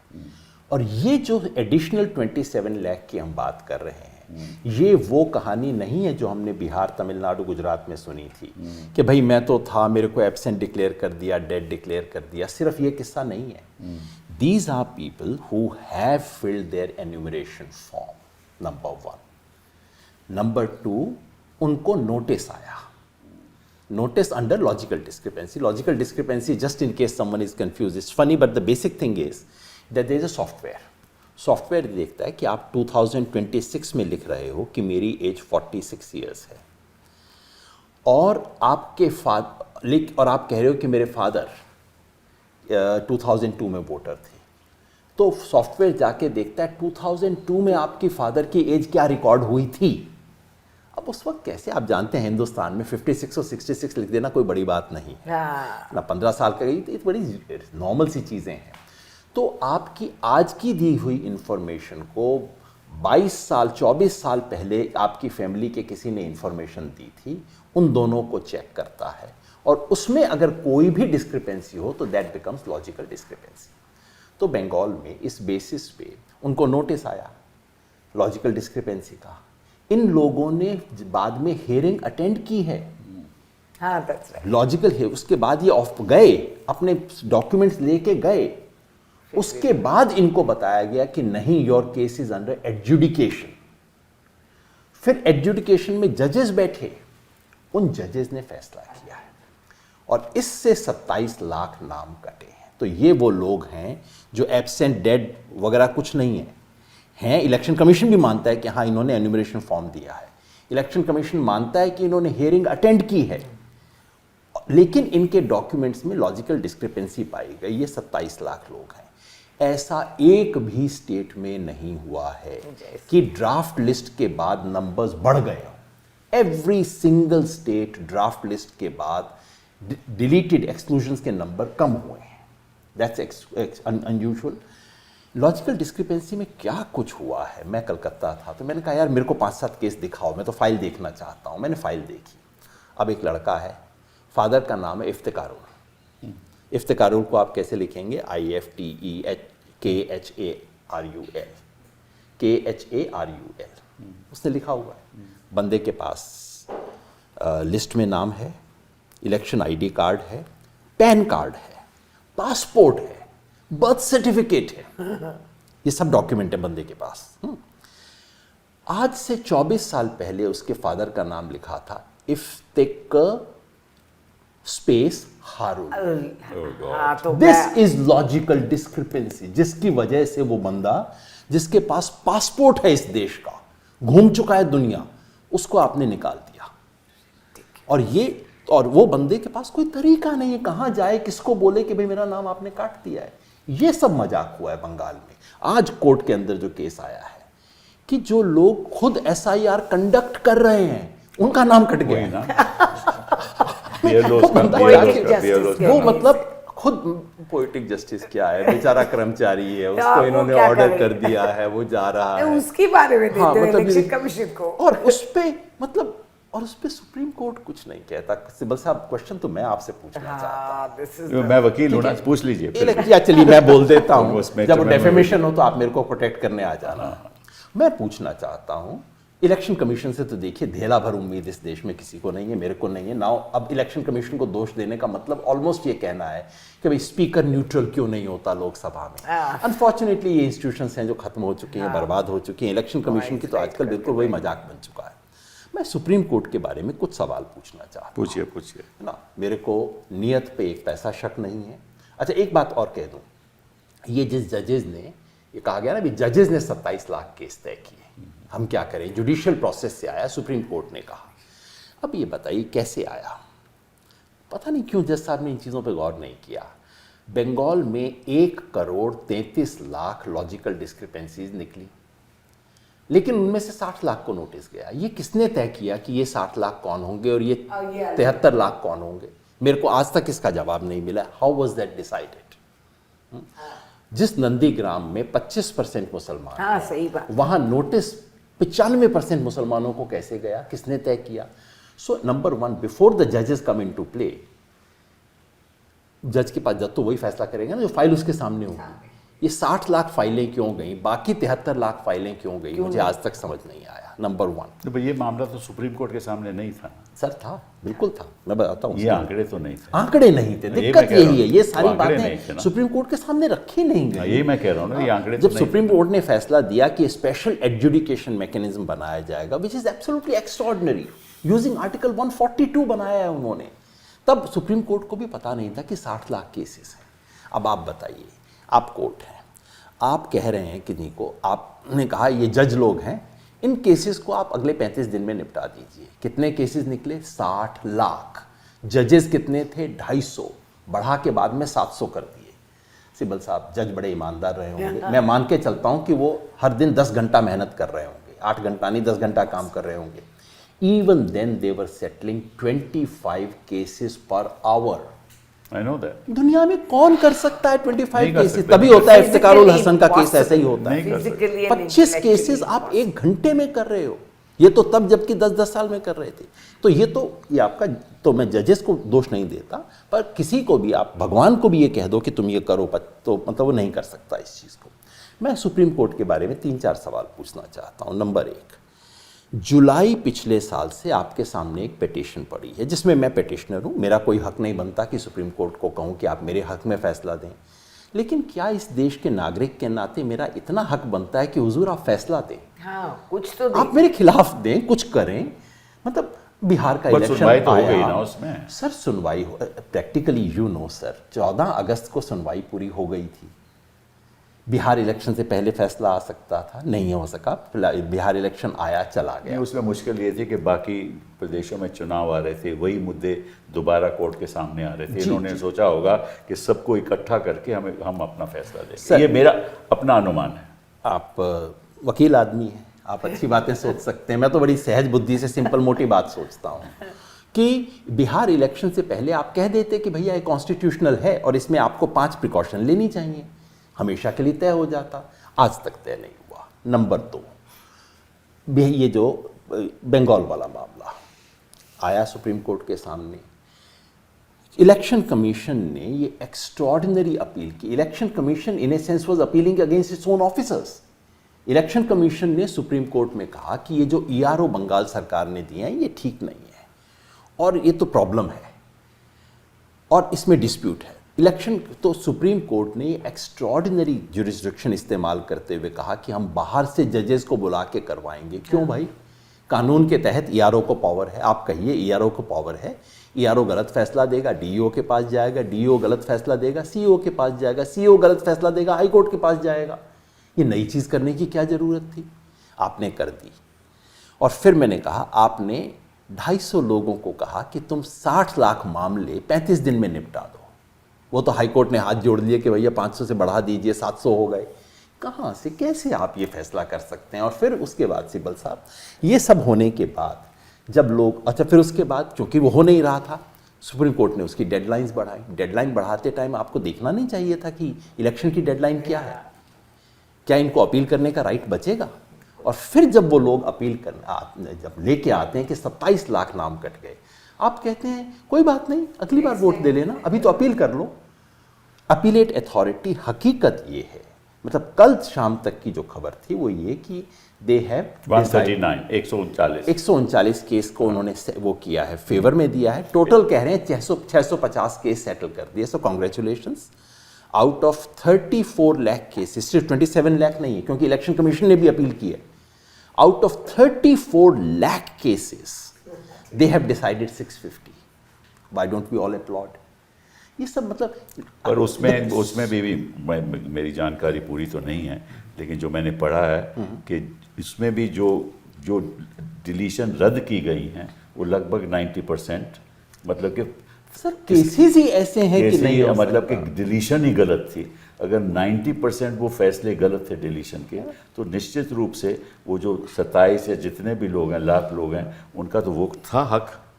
Speaker 4: और ये जो एडिशनल 27 लाख की हम बात कर रहे हैं, ये वो कहानी नहीं है जो हमने बिहार, तमिलनाडु, गुजरात में सुनी थी कि भाई मैं तो था, मेरे को एब्सेंट डिक्लेयर कर दिया, डेड डिक्लेयर कर दिया। सिर्फ ये किस्सा नहीं है। These are people who have filled their enumeration form, number 1। Number 2, उनको नोटिस आया, notice under logical discrepancy. Logical discrepancy, just in case someone is confused, it's funny, but the basic thing is that there is a software. Software देखता है कि आप 2026 में लिख रहे हो कि मेरी एज 46 ईयर्स है, और आपके और आप कह रहे हो कि मेरे फादर 2002 में वोटर थे। तो सॉफ्टवेयर जाके देखता है 2002 में आपकी फादर की एज क्या रिकॉर्ड हुई थी। अब उस वक्त कैसे, आप जानते हैं हिंदुस्तान में 56 और 66 लिख देना कोई बड़ी बात नहीं है ना, 15 साल का गई तो ये बड़ी नॉर्मल सी चीज़ें हैं। तो आपकी आज की दी हुई इंफॉर्मेशन को 22 साल 24 साल पहले आपकी फैमिली के किसी ने इंफॉर्मेशन दी थी, उन दोनों को चेक करता है, और उसमें अगर कोई भी डिस्क्रिपेंसी हो तो दैट बिकम्स लॉजिकल डिस्क्रिपेंसी। तो बंगाल में इस बेसिस पे उनको नोटिस आया लॉजिकल डिस्क्रिपेंसी का। इन लोगों ने बाद में हियरिंग अटेंड की है,
Speaker 3: हाँ, that's right.
Speaker 4: लॉजिकल है। उसके बाद ये ऑफ गए, अपने डॉक्यूमेंट्स लेके गए, उसके बाद इनको बताया गया कि नहीं, your case is under adjudication. फिर एडजुडिकेशन में जजेस बैठे, उन जजेस ने फैसला किया है, और इससे 27 लाख नाम कटे हैं। तो ये वो लोग हैं जो एब्सेंट, डेड वगैरह कुछ नहीं है। इलेक्शन कमीशन भी मानता है कि हाँ, इन्होंने एन्यूमरेशन फॉर्म दिया है, इलेक्शन कमीशन मानता है कि इन्होंने हियरिंग अटेंड की है, लेकिन इनके डॉक्यूमेंट्स में लॉजिकल डिस्क्रिपेंसी पाई गई। ये 27 लाख लोग हैं। ऐसा एक भी स्टेट में नहीं हुआ है कि ड्राफ्ट लिस्ट के बाद नंबर्स बढ़ गए हो। Every single state draft list के बाद डिलीटेड एक्सक्लूजन्स के नंबर कम हुए हैं। That's unusual. लॉजिकल डिस्क्रिपेंसी में क्या कुछ हुआ है, मैं कलकत्ता था तो मैंने कहा यार मेरे को 5-7 केस दिखाओ, मैं तो फाइल देखना चाहता हूँ। मैंने फाइल देखी। अब एक लड़का है, फादर का नाम है इफ्तिकारुल। इफ्तिकारुल को आप कैसे लिखेंगे? KHARUL। उसने लिखा हुआ है। बंदे के पास लिस्ट में नाम है, इलेक्शन आईडी कार्ड है, पैन कार्ड है, पासपोर्ट है, बर्थ सर्टिफिकेट है, ये सब डॉक्यूमेंट है बंदे के पास। आज से 24 साल पहले उसके फादर का नाम लिखा था इफ्तिक स्पेस हारुल।
Speaker 3: हाँ, तो
Speaker 4: दिस इज लॉजिकल डिस्क्रिपेंसी, जिसकी वजह से वो बंदा जिसके पास पासपोर्ट है इस देश का, घूम चुका है दुनिया, उसको आपने निकाल दिया। और वो बंदे के पास कोई तरीका नहीं है, कहां जाए, किसको बोले कि भाई मेरा नाम आपने काट दिया है। ये सब मजाक हुआ है बंगाल में। आज कोर्ट के अंदर जो केस आया है कि जो लोग खुद SIR कंडक्ट कर रहे हैं उनका नाम कट गया
Speaker 1: ना।
Speaker 4: वो मतलब खुद पोएटिक जस्टिस क्या है, बेचारा कर्मचारी है, उसको
Speaker 3: वो
Speaker 4: इन्होंने
Speaker 3: क्या
Speaker 4: ऑर्डर
Speaker 3: करेगा?
Speaker 4: कर दिया है, वो जा रहा है।
Speaker 3: उसके बारे में
Speaker 4: हाँ,
Speaker 3: देते हैं
Speaker 4: मतलब
Speaker 3: इलेक्शन कमीशन को।
Speaker 4: और उस पे सुप्रीम कोर्ट कुछ नहीं कहता। सिब्बल साहब, क्वेश्चन तो मैं आपसे पूछना चाहता हूँ।
Speaker 1: मैं वकील हूँ ना, पूछ लीजिए फिर।
Speaker 4: या चलिए मैं बोल देता हूँ,
Speaker 1: उसमें
Speaker 4: जब
Speaker 1: तो मैं
Speaker 4: डेफेमेशन हो तो आप मेरे को प्रोटेक्ट करने आ जाना। मैं पूछना चाहता हूँ, इलेक्शन कमीशन से तो देखिए धेला भर उम्मीद इस देश में किसी को नहीं है, मेरे को नहीं है। नाउ अब इलेक्शन कमीशन को दोष देने का मतलब ऑलमोस्ट ये कहना है कि भाई स्पीकर न्यूट्रल क्यों नहीं होता लोकसभा में। अनफॉर्चुनेटली ये इंस्टीट्यूशंस हैं जो खत्म हो चुकी हैं, बर्बाद हो चुकी हैं। इलेक्शन कमीशन की तो आजकल बिल्कुल वही मजाक बन चुका है। मैं सुप्रीम कोर्ट के बारे में कुछ सवाल पूछना चाहता हूँ।
Speaker 1: पूछिए।
Speaker 4: ना, मेरे को नियत पे एक पैसा शक नहीं है। अच्छा, एक बात और कह दूं, ये जिस जजेस ने ये कहा गया ना भी जजेस ने 27 लाख केस तय किए, हम क्या करें, जुडिशियल प्रोसेस से आया, सुप्रीम कोर्ट ने कहा। अब ये बताइए कैसे आया, पता नहीं क्यों जज साहब ने इन चीज़ों पे गौर नहीं किया। बंगाल में 1,33,00,000 लॉजिकल डिस्क्रिपेंसीज निकली, लेकिन उनमें से 60 लाख को नोटिस गया। ये किसने तय किया कि ये 60 लाख कौन होंगे और ये 73 लाख कौन होंगे? मेरे को आज तक इसका जवाब नहीं मिला। How was that decided? जिस नंदीग्राम में 25% मुसलमान
Speaker 3: हाँ,
Speaker 4: हैं,
Speaker 3: सही बात।
Speaker 4: वहां नोटिस 95% मुसलमानों को कैसे गया, किसने तय किया? सो नंबर 1, बिफोर द जजेस कम इन टू प्ले, जज के पास जज तो वही फैसला करेगा ना जो फाइल उसके सामने होगी। ये 60 लाख फाइलें क्यों गई, बाकी 73 लाख फाइलें क्यों गई, मुझे आज तक समझ नहीं आया। नंबर 1।
Speaker 1: तो ये मामला तो सुप्रीम कोर्ट के सामने नहीं था।
Speaker 4: सर था, बिल्कुल था, मैं बताता हूँ।
Speaker 1: ये आंकड़े तो नहीं थे।
Speaker 4: आंकड़े नहीं थे,
Speaker 1: ये
Speaker 4: दिक्कत
Speaker 1: मैं कह रहा
Speaker 4: यही है,
Speaker 1: हूँ।
Speaker 4: ये सारी
Speaker 1: आंकड़े नहीं थे
Speaker 4: बातें
Speaker 1: ना।
Speaker 4: सुप्रीम कोर्ट के सामने रखी नहीं गई।
Speaker 1: यही मैं कह रहा हूँ ना, ये आंकड़े तो
Speaker 4: जब
Speaker 1: नहीं
Speaker 4: सुप्रीम कोर्ट ने फैसला दिया कि स्पेशल एडजुडिकेशन मैकेनिज्म बनाया जाएगा, which is absolutely extraordinary, using article 142 बनाया है उन्होंने, तब सुप्रीम कोर्ट को भी पता नहीं था कि 60 लाख केसेस हैं। अब आप बताइए, आप कोर्ट हैं, आप कह रहे हैं कि नहीं को, आपने कहा ये जज लोग हैं, इन केसेस को आप अगले 35 दिन में निपटा दीजिए। कितने केसेस निकले? 60 लाख। जजेस कितने थे? 250, बढ़ा के बाद में 700 कर दिए। सिब्बल साहब, जज बड़े ईमानदार रहे होंगे, मैं मान के चलता हूं कि वो हर दिन 10 घंटा मेहनत कर रहे होंगे, 8 घंटा नहीं 10 घंटा काम कर रहे होंगे। Even then they were settling 25 cases per hour.
Speaker 1: I know that.
Speaker 4: दुनिया में कौन कर सकता है 25
Speaker 1: नहीं कर
Speaker 4: केसेस?
Speaker 1: सकते।
Speaker 4: तभी होता है
Speaker 3: Physically
Speaker 4: इफ्तिकारुल हसन का केस,
Speaker 3: impossible.
Speaker 4: ऐसा ही होता है।
Speaker 1: नहीं कर सकते।
Speaker 3: Physically and
Speaker 4: 25 केसेस
Speaker 3: intellectually
Speaker 4: आप 1 घंटे में कर रहे हो, ये तो तब जबकि 10-10 साल में कर रहे थे। तो ये आपका, तो मैं जजेस को दोष नहीं देता, पर किसी को भी आप, भगवान को भी ये कह दो कि तुम ये करो, तो मतलब वो नहीं कर सकता इस चीज़ को। मैं सुप्रीम कोर्ट के बारे में 3-4 सवाल पूछना चाहता हूँ। नंबर 1, जुलाई पिछले साल से आपके सामने एक पिटीशन पड़ी है जिसमें मैं पिटिशनर हूँ, मेरा कोई हक नहीं बनता कि सुप्रीम कोर्ट को कहूँ कि आप मेरे हक में फैसला दें, लेकिन क्या इस देश के नागरिक के नाते मेरा इतना हक बनता है कि हुजूर आप फैसला दें,
Speaker 3: हाँ, कुछ तो
Speaker 4: आप मेरे खिलाफ दें, कुछ करें? मतलब बिहार का
Speaker 1: पर
Speaker 4: इलेक्शन
Speaker 1: सुनवाई तो हो गई
Speaker 4: आया
Speaker 1: ना उसमें।
Speaker 4: सर, सुनवाई हो, प्रैक्टिकली यू नो सर, 14 अगस्त को सुनवाई पूरी हो गई थी। बिहार इलेक्शन से पहले फैसला आ सकता था, नहीं हो सका, बिहार इलेक्शन आया, चला
Speaker 1: नहीं,
Speaker 4: गया।
Speaker 1: उसमें मुश्किल ये थी कि बाकी प्रदेशों में चुनाव आ रहे थे, वही मुद्दे दोबारा कोर्ट के सामने आ रहे थे। इन्होंने सोचा होगा कि सबको इकट्ठा करके हम अपना फैसला देंगे। ये मेरा अपना अनुमान है।
Speaker 4: आप वकील आदमी हैं, आप अच्छी बातें सोच सकते हैं, मैं तो बड़ी सहज बुद्धि से सिंपल मोटी बात सोचता हूँ कि बिहार इलेक्शन से पहले आप कह देते कि भैया ये कॉन्स्टिट्यूशनल है और इसमें आपको 5 प्रिकॉशन लेनी चाहिए, हमेशा के लिए तय हो जाता। आज तक तय नहीं हुआ। नंबर 2, ये जो बंगाल वाला मामला आया सुप्रीम कोर्ट के सामने, इलेक्शन कमीशन ने ये एक्स्ट्रॉर्डिनरी अपील की। Election commission in a sense was appealing against its own officers. Election commission ने सुप्रीम कोर्ट में कहा कि ये जो ईआरओ बंगाल सरकार ने दिए हैं ये ठीक नहीं है और ये तो प्रॉब्लम है और इसमें डिस्प्यूट है। इलेक्शन तो सुप्रीम कोर्ट ने एक्स्ट्रॉर्डिनरी ज्यूरिसडिक्शन इस्तेमाल करते हुए कहा कि हम बाहर से जजेस को बुला के करवाएंगे। क्यों भाई? कानून के तहत ईआरओ को पावर है, आप कहिए ईआरओ को पावर है, ईआरओ गलत फैसला देगा, डीईओ के पास जाएगा, डीईओ गलत फैसला देगा, सीईओ के पास जाएगा, सीईओ गलत फैसला देगा, हाई कोर्ट के पास जाएगा। ये नई चीज़ करने की क्या ज़रूरत थी? आपने कर दी। और फिर मैंने कहा, आपने 250 लोगों को कहा कि तुम 60 लाख मामले 35 दिन में निपटा दो। वो तो हाई कोर्ट ने हाथ जोड़ लिए कि भैया 500 से बढ़ा दीजिए, 700 हो गए। कहाँ से, कैसे आप ये फैसला कर सकते हैं? और फिर उसके बाद सिब्बल साहब, ये सब होने के बाद जब लोग, अच्छा फिर उसके बाद क्योंकि वो हो नहीं रहा था, सुप्रीम कोर्ट ने उसकी डेडलाइंस बढ़ाई। डेडलाइन बढ़ाते टाइम आपको देखना नहीं चाहिए था कि इलेक्शन की डेडलाइन क्या है, क्या इनको अपील करने का राइट बचेगा? और फिर जब वो लोग अपील करने जब लेके आते हैं कि 27 लाख नाम कट गए, आप कहते हैं कोई बात नहीं, अगली बार वोट दे लेना, अभी तो अपील कर लो। अपीलेट अथॉरिटी, हकीकत ये है, मतलब कल शाम तक की जो खबर थी वो ये कि दे हैव 139 केस को उन्होंने वो किया है, फेवर में दिया है। टोटल कह रहे हैं 650 केस सेटल कर दिए। सो congratulations. Out of 34 lakh cases, सिर्फ 27 लाख नहीं है क्योंकि इलेक्शन कमीशन ने भी अपील की है। Out of 34 lakh cases they have decided 650। Why don't we all upload? ये सब मतलब
Speaker 1: और उसमें भी मेरी जानकारी पूरी तो नहीं है, लेकिन जो मैंने पढ़ा है कि इसमें भी जो डिलीशन रद्द की गई हैं वो लगभग 90%, मतलब कि
Speaker 4: सर केसेस ही ऐसे हैं कि
Speaker 1: कैसे
Speaker 4: नहीं हो
Speaker 1: मतलब कि
Speaker 4: सकता।
Speaker 1: डिलीशन ही गलत थी। अगर 90% वो फैसले गलत थे डिलीशन के, तो निश्चित रूप से वो जो 27 या जितने भी लोग हैं, लाख लोग हैं, उनका तो वो था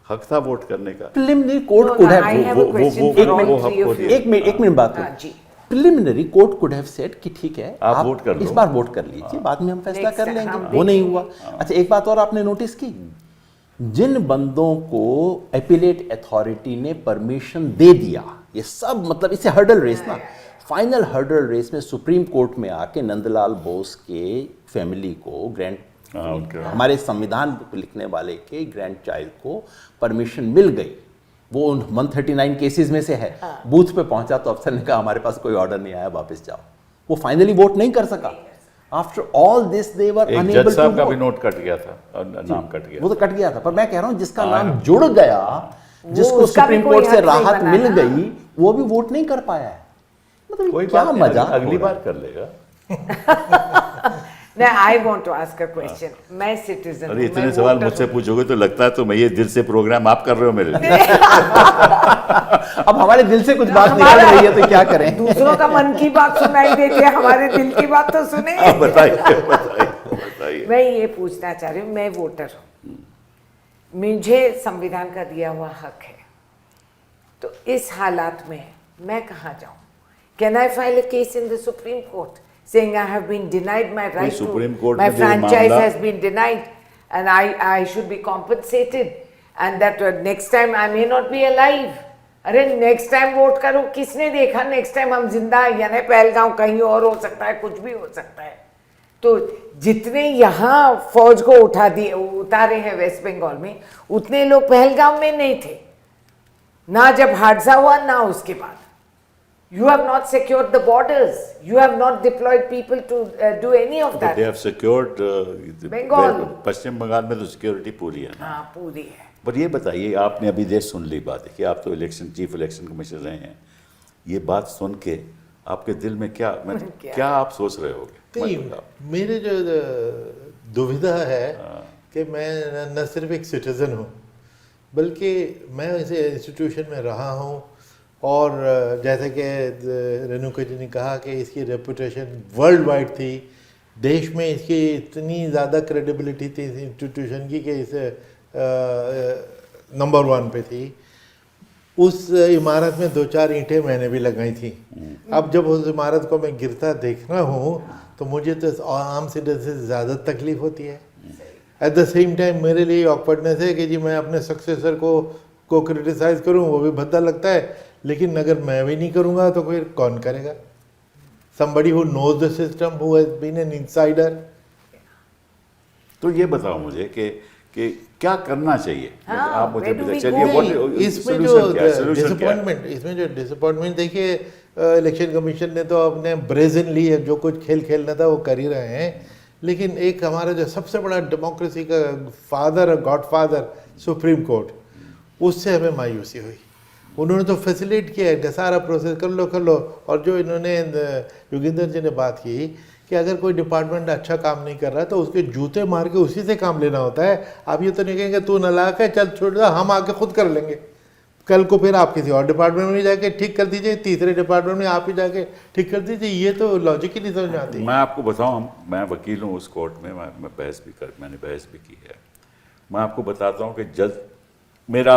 Speaker 1: हक था वोट करने का।
Speaker 4: Preliminary court
Speaker 3: No,
Speaker 4: could
Speaker 3: no,
Speaker 4: have
Speaker 3: I have a question
Speaker 1: वो-
Speaker 3: for
Speaker 1: वो
Speaker 3: all three
Speaker 1: हमको
Speaker 3: of you.
Speaker 1: दिया।
Speaker 4: एक मिनट बात
Speaker 3: हाँ,
Speaker 4: करो।
Speaker 3: जी।
Speaker 4: Preliminary court could have said कि ठीक है
Speaker 1: आप वोट कर
Speaker 4: इस
Speaker 1: लो।
Speaker 4: बार वोट कर लीजिए, बाद में हम फैसला
Speaker 3: Next
Speaker 4: कर
Speaker 3: time
Speaker 4: लेंगे,
Speaker 3: हम
Speaker 4: वो नहीं
Speaker 3: देखेंगे।
Speaker 4: हुआ। अच्छा एक बात और आपने नोटिस की, जिन बंदों को एपिलेट अथॉरिटी ने परमिशन दे दिया, ये सब मतलब इसे हर्डल रेस ना, फाइनल हर्डल रेस में सुप्रीम कोर्ट में आके नंदलाल बोस के फैमिली को हमारे संविधान लिखने वाले के ग्रैंड चाइल्ड को परमिशन मिल गई। वो उन 139 केसेस में से है। बूथ पे पहुंचा तो अफसर ने कहा हमारे पास कोई ऑर्डर नहीं आया, वापस जाओ। वो फाइनली वोट नहीं कर सका। आफ्टर ऑल दिस दे वर
Speaker 1: एक
Speaker 4: अनेबल
Speaker 1: जज
Speaker 4: टू
Speaker 1: साहब का भी
Speaker 4: वोट।
Speaker 1: नोट कट गया था और नाम कट गया।
Speaker 4: वो तो कट गया था, पर मैं कह रहा हूं जिसका नाम जुड़ गया, जिसको
Speaker 3: उसका भी
Speaker 4: सुप्रीम
Speaker 3: कोई
Speaker 4: कोर्ट से
Speaker 3: हक नहीं
Speaker 4: राहत
Speaker 3: बना
Speaker 4: मिल
Speaker 3: ना।
Speaker 4: गई, वो भी वोट नहीं कर पाया है। मतलब
Speaker 1: कोई
Speaker 4: क्या
Speaker 1: बात नहीं,
Speaker 4: मजाक
Speaker 1: अगली
Speaker 4: हो रहा
Speaker 1: बार कर लेगा।
Speaker 3: Now I want to ask a question. मैं सिटीजन
Speaker 1: अरे इतने सवाल मुझसे पूछोगे तो लगता है तो मैं ये दिल से प्रोग्राम आप कर रहे हो मेरे लिए।
Speaker 4: है। अब हमारे दिल से कुछ बात निकल रही है तो क्या करें।
Speaker 3: दूसरों का मन की बात सुनाई देती है, हमारे दिल की बात तो सुने।
Speaker 1: आप बताइए।
Speaker 3: मैं ये पूछना चाह रही हूँ, मैं वोटर हूँ, मुझे संविधान का दिया हुआ हक है, तो इस हालात में मैं कहाँ जाऊँ? Can I file a case in the Supreme Court saying I have been denied my right to,
Speaker 1: Supreme Court
Speaker 3: my
Speaker 1: में जो
Speaker 3: franchise
Speaker 1: मामला-
Speaker 3: has been denied and I should be compensated and that next time I may not be alive. अरे next time vote करो, किसने देखा next time हम जिंदा है या नहीं? पहलगांव कहीं और हो सकता है, कुछ भी हो सकता है। तो जितने यहाँ फौज को उतारे हैं वेस्ट बंगाल में, उतने लोग पहलगाम में नहीं थे ना जब हादसा हुआ ना उसके बाद। You have not secured the borders. You have not deployed people to do any of that.
Speaker 1: They have secured
Speaker 3: Bengal.
Speaker 1: पश्चिम बंगाल में तो सिक्योरिटी पूरी है ना।
Speaker 3: हाँ पूरी है।
Speaker 1: पर ये बताइए, आपने अभी देश सुन ली बात है कि आप तो चीफ इलेक्शन कमिश्नर रहे हैं, ये बात सुन के आपके दिल में क्या क्या आप सोच रहे होगे?
Speaker 2: नहीं, मेरे जो दुविधा है कि मैं न सिर्फ एक सिटीज़न हूँ, बल्कि मैं इसे इंस्टीट्यूशन में रहा हूँ, और जैसे कि रेणुका जी ने कहा कि इसकी रेपुटेशन वर्ल्ड वाइड थी, देश में इसकी इतनी ज़्यादा क्रेडिबिलिटी थी इस इंस्टीट्यूशन की कि इसे नंबर 1 पे थी। उस इमारत में 2-4 ईंटें मैंने भी लगाई थी। अब जब उस इमारत को मैं गिरता देख रहा हूँ तो मुझे तो आम सिटीजन से ज़्यादा तकलीफ होती है। एट द सेम टाइम मेरे लिए ऑकवर्डनेस है कि जी मैं अपने सक्सेसर को क्रिटिसाइज करूँ, वो भी भद्दा लगता है, लेकिन अगर मैं भी नहीं करूँगा तो फिर कौन करेगा? Somebody who knows the system, who has been an insider.
Speaker 1: तो ये बताओ मुझे कि क्या करना चाहिए?
Speaker 3: हाँ,
Speaker 1: आप मुझे
Speaker 3: where do we
Speaker 1: चलिए
Speaker 3: go?
Speaker 2: इसमें जो डिसअपॉइंटमेंट देखिए, इलेक्शन कमीशन ने तो अपने ब्रेजनली जो कुछ खेल खेलना था वो कर ही रहे हैं, लेकिन एक हमारा जो सबसे बड़ा डेमोक्रेसी का फादर और गॉडफादर सुप्रीम कोर्ट, उससे हमें मायूसी हुई। उन्होंने तो फैसिलिटेट किया है, सारा प्रोसेस कर लो। और जो इन्होंने योगेंद्र जी ने बात की कि अगर कोई डिपार्टमेंट अच्छा काम नहीं कर रहा है तो उसके जूते मार के उसी से काम लेना होता है। आप ये तो नहीं कहेंगे तू नालायक है, चल छोड़ दो, हम आके खुद कर लेंगे। कल को फिर आप किसी और डिपार्टमेंट में जाके ठीक कर दीजिए, तीसरे डिपार्टमेंट में आप ही जाके ठीक कर दीजिए। ये तो लॉजिक ही नहीं समझ में आती।
Speaker 1: मैं आपको बताऊं, मैं वकील हूं उस कोर्ट में, मैंने बहस भी की है। मैं आपको बताता हूं कि जज, मेरा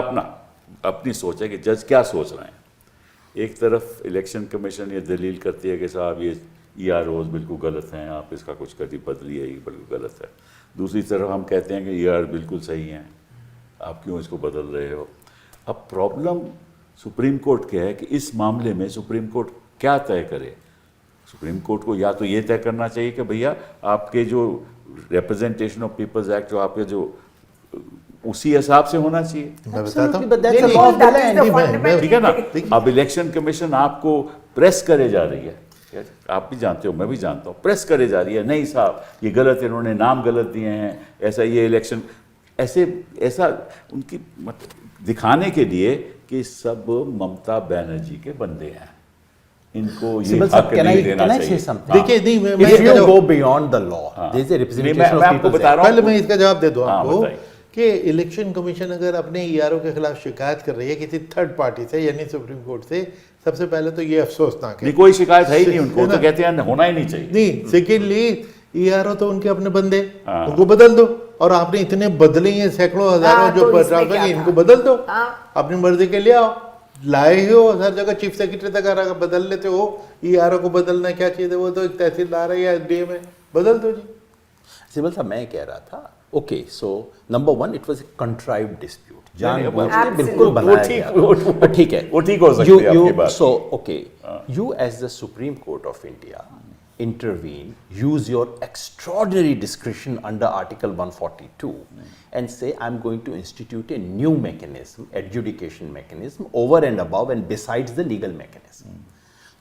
Speaker 1: अपनी सोच है कि जज क्या सोच रहे हैं। एक तरफ इलेक्शन कमीशन ये दलील करती है कि साहब ये EROs बिल्कुल गलत हैं, आप इसका कुछ कभी बदलिए, ये बिल्कुल गलत है। दूसरी तरफ हम कहते हैं कि ER बिल्कुल सही हैं, आप क्यों इसको बदल रहे हो? अब प्रॉब्लम सुप्रीम कोर्ट क्या है कि इस मामले में सुप्रीम कोर्ट क्या तय करे? सुप्रीम कोर्ट को या तो ये तय करना चाहिए कि भैया आपके जो रिप्रेजेंटेशन ऑफ पीपल्स एक्ट जो आपके जो उसी हिसाब से होना चाहिए।
Speaker 2: मैं बताता
Speaker 4: Absolutely, but that's
Speaker 2: हूँ।
Speaker 4: the law of the
Speaker 3: That is
Speaker 4: land.
Speaker 3: the fundamental
Speaker 1: ठीक है ना?
Speaker 3: thing.
Speaker 1: अब इलेक्शन कमीशन आपको प्रेस करे जा रही है, आप भी जानते हो, मैं भी जानता हूँ, प्रेस करे जा रही है, नहीं साहब ये गलत है, इन्होंने नाम गलत दिए हैं, ऐसा ये इलेक्शन ऐसा उनकी मतलब दिखाने के लिए कि सब ममता बनर्जी के बंदे हैं, इनको ये
Speaker 4: Simal
Speaker 1: हक
Speaker 4: sir, can
Speaker 1: नहीं
Speaker 4: I
Speaker 1: देना
Speaker 4: say
Speaker 1: चाहिए।
Speaker 4: something?
Speaker 2: देखिए नहीं मैं
Speaker 4: If
Speaker 2: इसका
Speaker 4: you
Speaker 2: जवाब-
Speaker 4: go beyond the law,
Speaker 1: हाँ।
Speaker 4: there is a
Speaker 1: नहीं,
Speaker 4: representation
Speaker 1: मैं
Speaker 4: of
Speaker 1: आपको
Speaker 4: people's
Speaker 1: बता रहा
Speaker 2: पहले
Speaker 1: हूँ।
Speaker 2: मैं इसका जवाब दे दूं
Speaker 1: हाँ,
Speaker 2: आपको
Speaker 1: बताइए।
Speaker 2: कि इलेक्शन कमीशन अगर अपने ईआरओ के खिलाफ शिकायत कर रही है किसी थर्ड पार्टी से यानी सुप्रीम कोर्ट से, सबसे पहले तो ये अफसोसनाक है।
Speaker 1: नहीं, कोई शिकायत है ही नहीं उनको,
Speaker 2: है
Speaker 1: तो
Speaker 2: ना?
Speaker 1: कहते हैं होना ही नहीं चाहिए।
Speaker 2: नहीं, सेकेंडली ईआरओ तो उनके अपने बंदे,
Speaker 1: हाँ।
Speaker 2: उनको बदल दो। और आपने इतने बदले हैं सैकड़ों हजारों
Speaker 3: हाँ,
Speaker 2: जो
Speaker 3: तो इसमें
Speaker 2: ट्रांसफर
Speaker 3: क्या
Speaker 2: किए,
Speaker 3: था?
Speaker 2: इनको बदल दो,
Speaker 3: हाँ।
Speaker 2: अपनी मर्जी के लिए आओ, लाए ही हो हर जगह चीफ सेक्रेटरी तक अगर बदल लेते हो। ईआरओ को बदलना क्या चीज है, वो तो एक तहसीलदार है या एसडीएम है, बदल दो जी।
Speaker 4: सिबल साहब मैं कह रहा था, okay so number one it was a contrived dispute, जानबूझ के बिल्कुल
Speaker 3: Absolutely.
Speaker 4: बनाया
Speaker 1: ठीक-
Speaker 4: गया
Speaker 1: वो-
Speaker 4: था। ठीक है,
Speaker 1: वो ठीक हो सकती है आपकी बात।
Speaker 4: So okay, you as the Supreme Court of India intervene, use your extraordinary discretion under Article 142 and say I'm going to institute a new mechanism, adjudication mechanism over and above and besides the legal mechanism.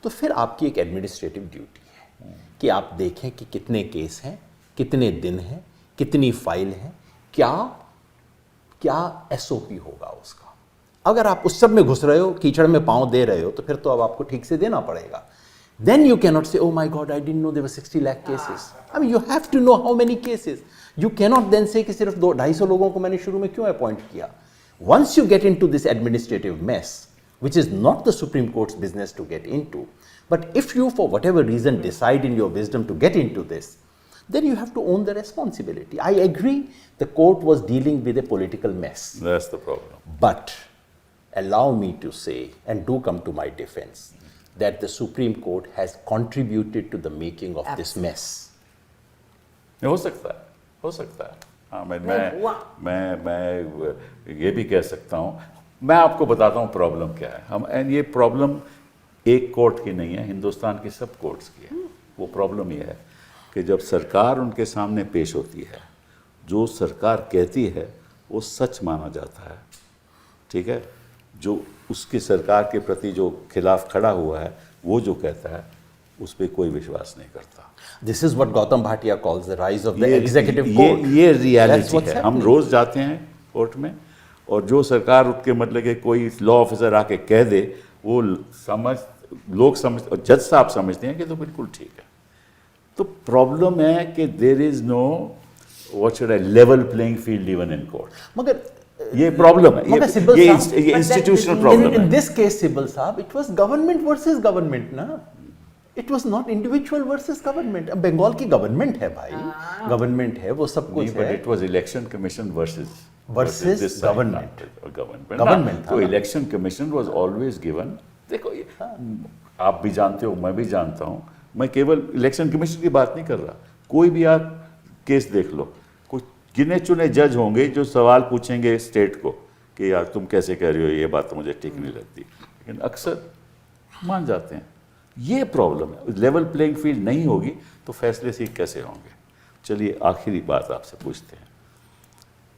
Speaker 4: तो फिर आपकी एक administrative duty है कि आप देखें कि कितने केस हैं, कितने दिन हैं, कितनी फाइल हैं, क्या एसओपी होगा उसका। अगर आप उस सब में घुस रहे हो, कीचड़ में पांव दे रहे हो, तो फिर तो अब आपको ठीक से देना पड़ेगा। Then you cannot say, oh my God, I didn't know there were 60 lakh cases. I mean, you have to know how many cases. You cannot then say कि सिर्फ 250 लोगों को मैंने शुरू में क्यों अपॉइंट किया। Once you get into this administrative mess, which is not the Supreme Court's business to get into, but if you for whatever reason decide in your wisdom to get into this, then you have to own the responsibility. I agree, the court was dealing with a political mess.
Speaker 1: That's the problem.
Speaker 4: But allow me to say, and do come to my defense, that the Supreme Court has contributed to the making of this mess.
Speaker 1: हो सकता है, हो सकता है। हाँ,
Speaker 3: नहीं हुआ।
Speaker 1: मैं ये भी कह सकता हूँ। मैं आपको बताता हूँ प्रॉब्लम क्या है। हम एंड ये प्रॉब्लम एक कोर्ट की नहीं है, हिंदुस्तान की सब कोर्ट्स की है। वो प्रॉब्लम ये है कि जब सरकार उनके सामने पेश होती है, जो सरकार कहती है वो सच माना जाता है, ठीक है। जो उसकी सरकार के प्रति जो खिलाफ खड़ा हुआ है, वो जो कहता है उस पर कोई विश्वास नहीं करता।
Speaker 4: This is what Gautam Bhatia calls the rise of the executive court.
Speaker 1: ये
Speaker 4: That's
Speaker 1: रियलिटी
Speaker 4: what's
Speaker 1: है। हम
Speaker 4: happening.
Speaker 1: रोज जाते हैं कोर्ट में, और जो सरकार उठ के मतलब कि कोई लॉ ऑफिसर आके कह दे, वो लोग समझ और जज साहब समझते हैं कि तो बिल्कुल ठीक है। तो प्रॉब्लम है कि there is no what should I level playing field even in court.
Speaker 4: मगर
Speaker 1: ये प्रॉब्लम है,
Speaker 4: मगर सिब्बल
Speaker 1: ये
Speaker 4: साहब,
Speaker 1: ये इंस्टीट्यूशनल
Speaker 4: in,
Speaker 1: प्रॉब्लम
Speaker 4: in
Speaker 1: है।
Speaker 4: this case, Sibbal Saab, it was government versus government, ना? It was not individual versus government. अब बंगाल की गवर्नमेंट है भाई, गवर्नमेंट है, वो सब कुछ
Speaker 1: बट
Speaker 4: है।
Speaker 1: It was election commission
Speaker 4: Versus
Speaker 1: this
Speaker 4: government.
Speaker 1: Government
Speaker 4: था
Speaker 1: तो
Speaker 4: ना।
Speaker 1: Election commission was always given. देखो ये आप भी जानते हो, मैं भी जानता हूँ, मैं केवल इलेक्शन कमीशन की बात नहीं कर रहा। कोई भी आप केस देख लो, कुछ गिने चुने जज होंगे जो सवाल पूछेंगे स्टेट को कि यार तुम कैसे कह रहे हो, ये बात तो मुझे ठीक नहीं लगती, लेकिन अक्सर मान जाते हैं। ये प्रॉब्लम है। लेवल प्लेइंग फील्ड नहीं होगी तो फैसले सीख कैसे होंगे। चलिए आखिरी बात आपसे पूछते हैं,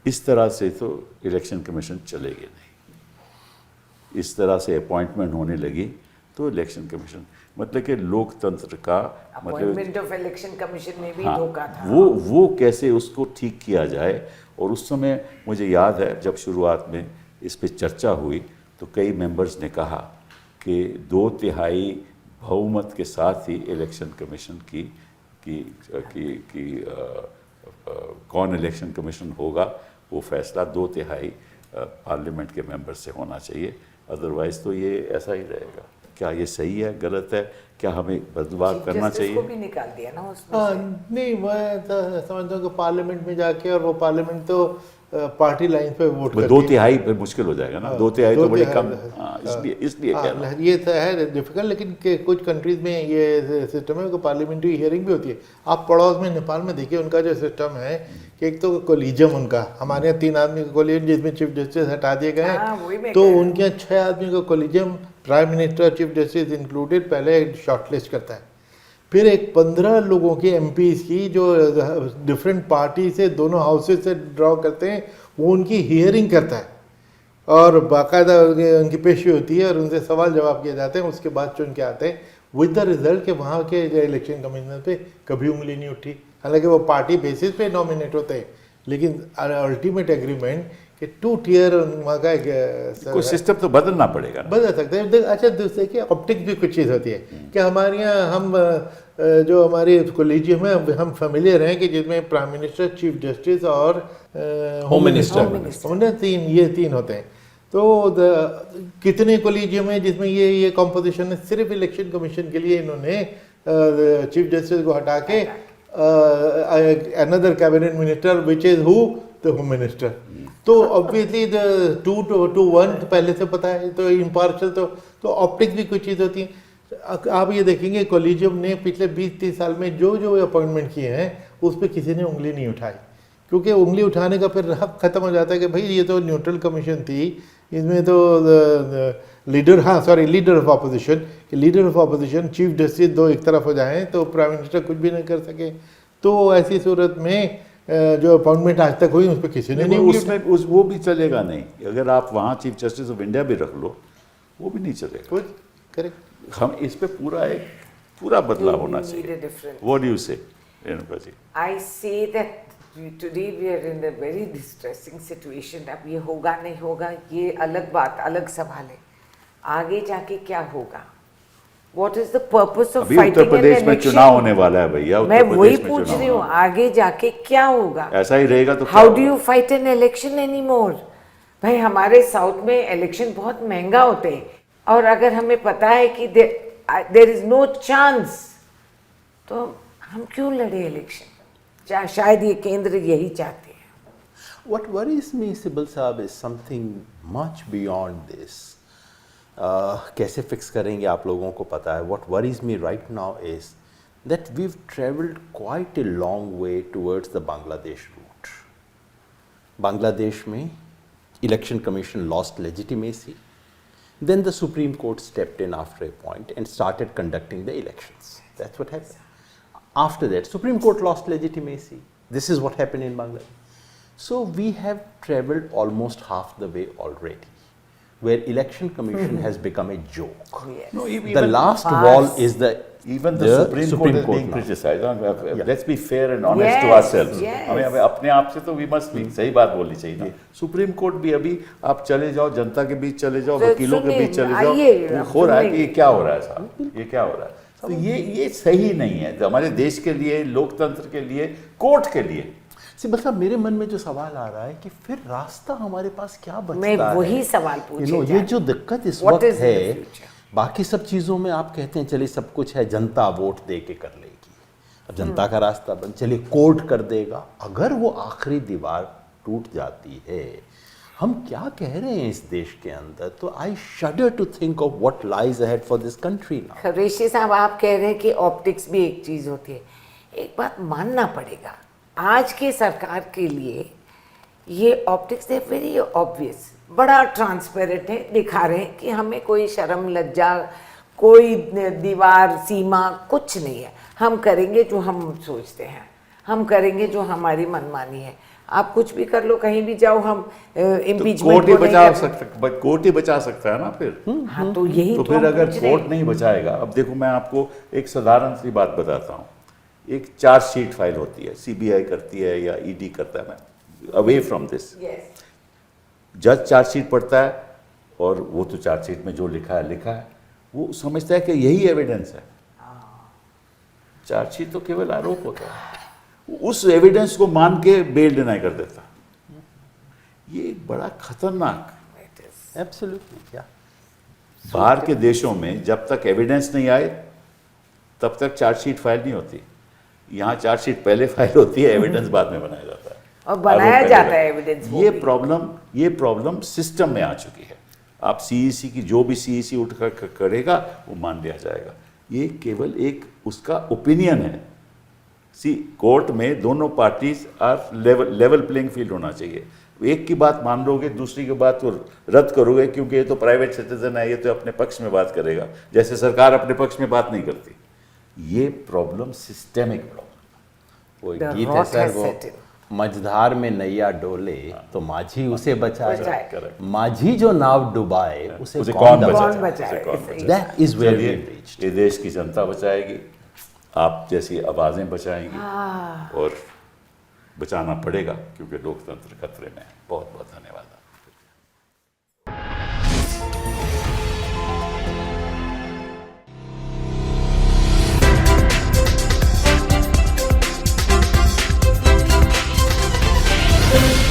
Speaker 1: इस तरह से तो इलेक्शन कमीशन चलेगी नहीं। इस तरह से अपॉइंटमेंट होने लगी तो इलेक्शन कमीशन मतलब कि लोकतंत्र का मतलब
Speaker 3: अपॉइंटमेंट ऑफ इलेक्शन कमीशन में भी
Speaker 1: हाँ,
Speaker 3: धोखा था।
Speaker 1: वो कैसे उसको ठीक किया जाए। और उस समय मुझे याद है जब शुरुआत में इस पे चर्चा हुई तो कई मेंबर्स ने कहा कि 2/3 बहुमत के साथ ही इलेक्शन कमीशन कौन इलेक्शन कमीशन होगा वो फैसला 2/3 पार्लियामेंट के मेंबर से होना चाहिए, अदरवाइज तो ये ऐसा ही रहेगा। क्या ये सही है, गलत है, क्या हमें बदलाव
Speaker 3: Chief
Speaker 1: करना
Speaker 3: Justice
Speaker 1: चाहिए?
Speaker 3: को भी निकाल दिया ना उसमें
Speaker 2: हाँ,
Speaker 3: से।
Speaker 2: नहीं मैं तो समझता हूँ कि पार्लियामेंट में जाके, और वो पार्लियामेंट तो पार्टी लाइन पे वोट करती है।
Speaker 1: 2/3 पे मुश्किल हो जाएगा ना, 2/3 तो बड़ी कम।
Speaker 2: 2/3
Speaker 1: हाँ, इसलिए कह रहा हूँ।
Speaker 2: ये तो है डिफिकल्ट, लेकिन कुछ कंट्रीज में ये सिस्टम है कि पार्लियामेंट्री हियरिंग भी होती है। आप पड़ोस में नेपाल में देखिए, उनका जो सिस्टम है कि एक तो कोलिजियम उनका, हमारे यहाँ 3 आदमी का कोलिजियम जिसमें चीफ जस्टिस हटा दिए गए
Speaker 3: हाँ, वही
Speaker 2: हैं,
Speaker 3: मैं
Speaker 2: तो
Speaker 3: कह रही हूँ।
Speaker 2: उनके यहाँ 6 आदमी का collegium prime minister chief justice included पहले शॉर्टलिस्ट करता है। फिर एक 15 लोगों के एमपीज की जो डिफरेंट पार्टी से दोनों हाउसेज से ड्रॉ करते हैं, वो उनकी हियरिंग करता है और बाकायदा उनकी पेशी होती है और उनसे सवाल जवाब किए जाते हैं। उसके बाद चुन के आते हैं विद द रिजल्ट कि वहाँ के इलेक्शन कमीशन पे कभी उंगली नहीं उठी। हालांकि वो पार्टी बेसिस पे नॉमिनेट होते हैं, लेकिन अल्टीमेट एग्रीमेंट कि 2 टियर वहाँ का
Speaker 1: कोई सिस्टम तो बदलना पड़ेगा ना।
Speaker 2: बदल सकते हैं। अच्छा दूसरे की ऑप्टिक्स भी कुछ चीज़ होती है कि हमारे यहाँ हम जो हमारी कोलिजियम है हम फेमिलियर हैं कि जिसमें प्राइम मिनिस्टर, चीफ जस्टिस और होम मिनिस्टर ये तीन होते हैं। तो कितने कोलिजियम है जिसमें ये कॉम्पोजिशन है। सिर्फ इलेक्शन कमीशन के लिए इन्होंने चीफ जस्टिस को हटा के another cabinet minister which is who, the home minister। तो obviously the 2 to 1 पहले से पता है, तो impartial तो ऑप्टिक्स भी कुछ चीज़ होती है। आप ये देखेंगे कॉलेजियम ने पिछले 20-30 साल में जो अपॉइंटमेंट किए हैं उस पर किसी ने उंगली नहीं उठाई, क्योंकि उंगली उठाने का फिर हक खत्म हो जाता है कि भाई ये तो न्यूट्रल कमीशन थी, इसमें तो leader of opposition chief justice दो एक तरफ हो जाएं तो प्राइम मिनिस्टर कुछ भी नहीं कर सके। तो ऐसी सूरत में जो अपॉइंटमेंट आज तक हुई उस पर किसी ने नहीं
Speaker 1: उसमें वो भी चलेगा नहीं। अगर आप वहाँ चीफ जस्टिस ऑफ इंडिया भी रख लो वो भी नहीं चलेगा।
Speaker 2: करेक्ट।
Speaker 1: हम इस पे पूरा बदलाव होना चाहिए। व्हाट डू यू से Renuka ji?
Speaker 3: I say that today we are in a very distressing situation। अब ये होगा नहीं होगा ये अलग बात, अलग सवाल है। आगे जाके क्या होगा? What is the purpose of
Speaker 1: अभी
Speaker 3: fighting
Speaker 1: उत्तर
Speaker 3: an
Speaker 1: प्रदेश में
Speaker 3: election?
Speaker 1: चुनाव होने वाला है भैया।
Speaker 3: मैं
Speaker 1: उत्तर
Speaker 3: वही
Speaker 1: प्रदेश में
Speaker 3: पूछ
Speaker 1: चुनाव
Speaker 3: रही हूँ,
Speaker 1: होना।
Speaker 3: आगे जाके क्या होगा?
Speaker 1: ऐसा ही रहेगा तो
Speaker 3: How do you fight an election anymore? भाई हमारे साउथ में इलेक्शन बहुत महंगा होते हैं और अगर हमें पता है कि there is no chance तो हम क्यों लड़े इलेक्शन? शायद ये केंद्र यही चाहते हैं।
Speaker 4: What worries me, Sibbal साहब, is something much beyond this. कैसे फिक्स करेंगे आप लोगों को पता है। What worries me right now is that we've traveled quite a long way towards the Bangladesh route. Bangladesh में election commission lost legitimacy. Then the Supreme Court stepped in after a point and started conducting the elections. That's what happened. After that, Supreme Court lost legitimacy. This is what happened in Bangladesh. So we have traveled almost half the way already, where election commission has become a joke.
Speaker 3: Yes.
Speaker 1: No,
Speaker 4: The last wall is the
Speaker 1: Supreme Court is being
Speaker 4: now.
Speaker 1: criticized. Let's be fair and honest to
Speaker 3: Yes,
Speaker 1: ourselves.
Speaker 3: yes.
Speaker 1: हमें अपने आप से तो we must be सही बात बोलनी चाहिए ना। सुप्रीम कोर्ट भी अभी आप चले जाओ, जनता के बीच चले जाओ,
Speaker 3: तो
Speaker 1: वकीलों के बीच चले
Speaker 3: आइए,
Speaker 1: जाओ, हो रहा है कि
Speaker 3: सुनिए।
Speaker 1: ये क्या हो रहा है साहब, ये क्या हो रहा है। तो ये सही नहीं है तो हमारे देश के लिए, लोकतंत्र के लिए, कोर्ट के लिए।
Speaker 4: सिब्बल साहब, मेरे मन में जो सवाल आ रहा है कि फिर रास्ता हमारे पास क्या बचता है?
Speaker 3: मैं वही सवाल पूछे जा
Speaker 4: ये जो दिक्कत इस
Speaker 3: What
Speaker 4: वक्त
Speaker 3: is in the
Speaker 4: है,
Speaker 3: future?
Speaker 4: बाकी सब चीज़ों में आप कहते हैं चलिए सब कुछ है, जनता वोट दे के कर लेगी। अब जनता का रास्ता बंद, चलिए कोर्ट कर देगा। अगर वो आखिरी दीवार टूट जाती है, हम क्या कह रहे हैं इस देश के अंदर? तो I shudder to think of what lies ahead for this country now.
Speaker 3: Qureshi साहब, आप कह रहे हैं कि ऑप्टिक्स भी एक चीज होती है। एक बात मानना पड़ेगा, आज के सरकार के लिए ये ऑप्टिक्स है वेरी ऑब्वियस, बड़ा ट्रांसपेरेंट है, दिखा रहे हैं कि हमें कोई शर्म लज्जा, कोई दीवार सीमा कुछ नहीं है। हम करेंगे जो हम सोचते हैं, हम करेंगे जो हमारी मनमानी है। आप कुछ भी कर लो, कहीं भी जाओ, हम इम्पीचमेंट
Speaker 1: कोर्ट ही बचा सकता है ना फिर।
Speaker 3: हाँ, तो यही
Speaker 1: तो फिर अगर कोर्ट नहीं बचाएगा, अब देखो मैं आपको एक साधारण सी बात बताता हूँ। एक चार्जशीट फाइल होती है, सीबीआई करती है या ईडी करता है, मैं अवे फ्रॉम दिस। जज चार्जशीट पढ़ता है और वो तो चार्जशीट में जो लिखा है, वो समझता है कि यही एविडेंस है। चार्जशीट तो केवल आरोप होता है, उस एविडेंस को मान के बेल डिनाई कर देता। ये एक बड़ा खतरनाक,
Speaker 4: एब्सोल्युटली। या
Speaker 1: बाहर के देशों में जब तक एविडेंस नहीं आए तब तक चार्जशीट फाइल नहीं होती। यहाँ चार्जशीट पहले फाइल होती है, एविडेंस बाद में बनाया जाता है
Speaker 3: और बनाया जाता है एविडेंस।
Speaker 1: ये प्रॉब्लम सिस्टम में आ चुकी है। आप सीईसी की जो भी सीईसी उठ कर करेगा वो मान लिया जाएगा। ये केवल एक उसका ओपिनियन है। कोर्ट में दोनों parties are level playing field होना चाहिए। एक की बात मान लोगे, दूसरी की बात को रद्द करोगे क्योंकि ये तो प्राइवेट सिटीजन है, ये तो अपने पक्ष में बात करेगा, जैसे सरकार अपने पक्ष में बात नहीं करती। ये प्रॉब्लम सिस्टेमिक प्रॉब्लम।
Speaker 4: वो गीत है सर, वो मझधार में नैया डोले तो माझी उसे बचाए, माझी जो नाव डुबाए उसे कौन बचाए। That is where we reached.
Speaker 1: ये देश की जनता बचाएगी, आप जैसी आवाजें बचाएंगी और बचाना पड़ेगा क्योंकि लोकतंत्र खतरे में है। बहुत बहुत धन्यवाद।
Speaker 3: Thank you.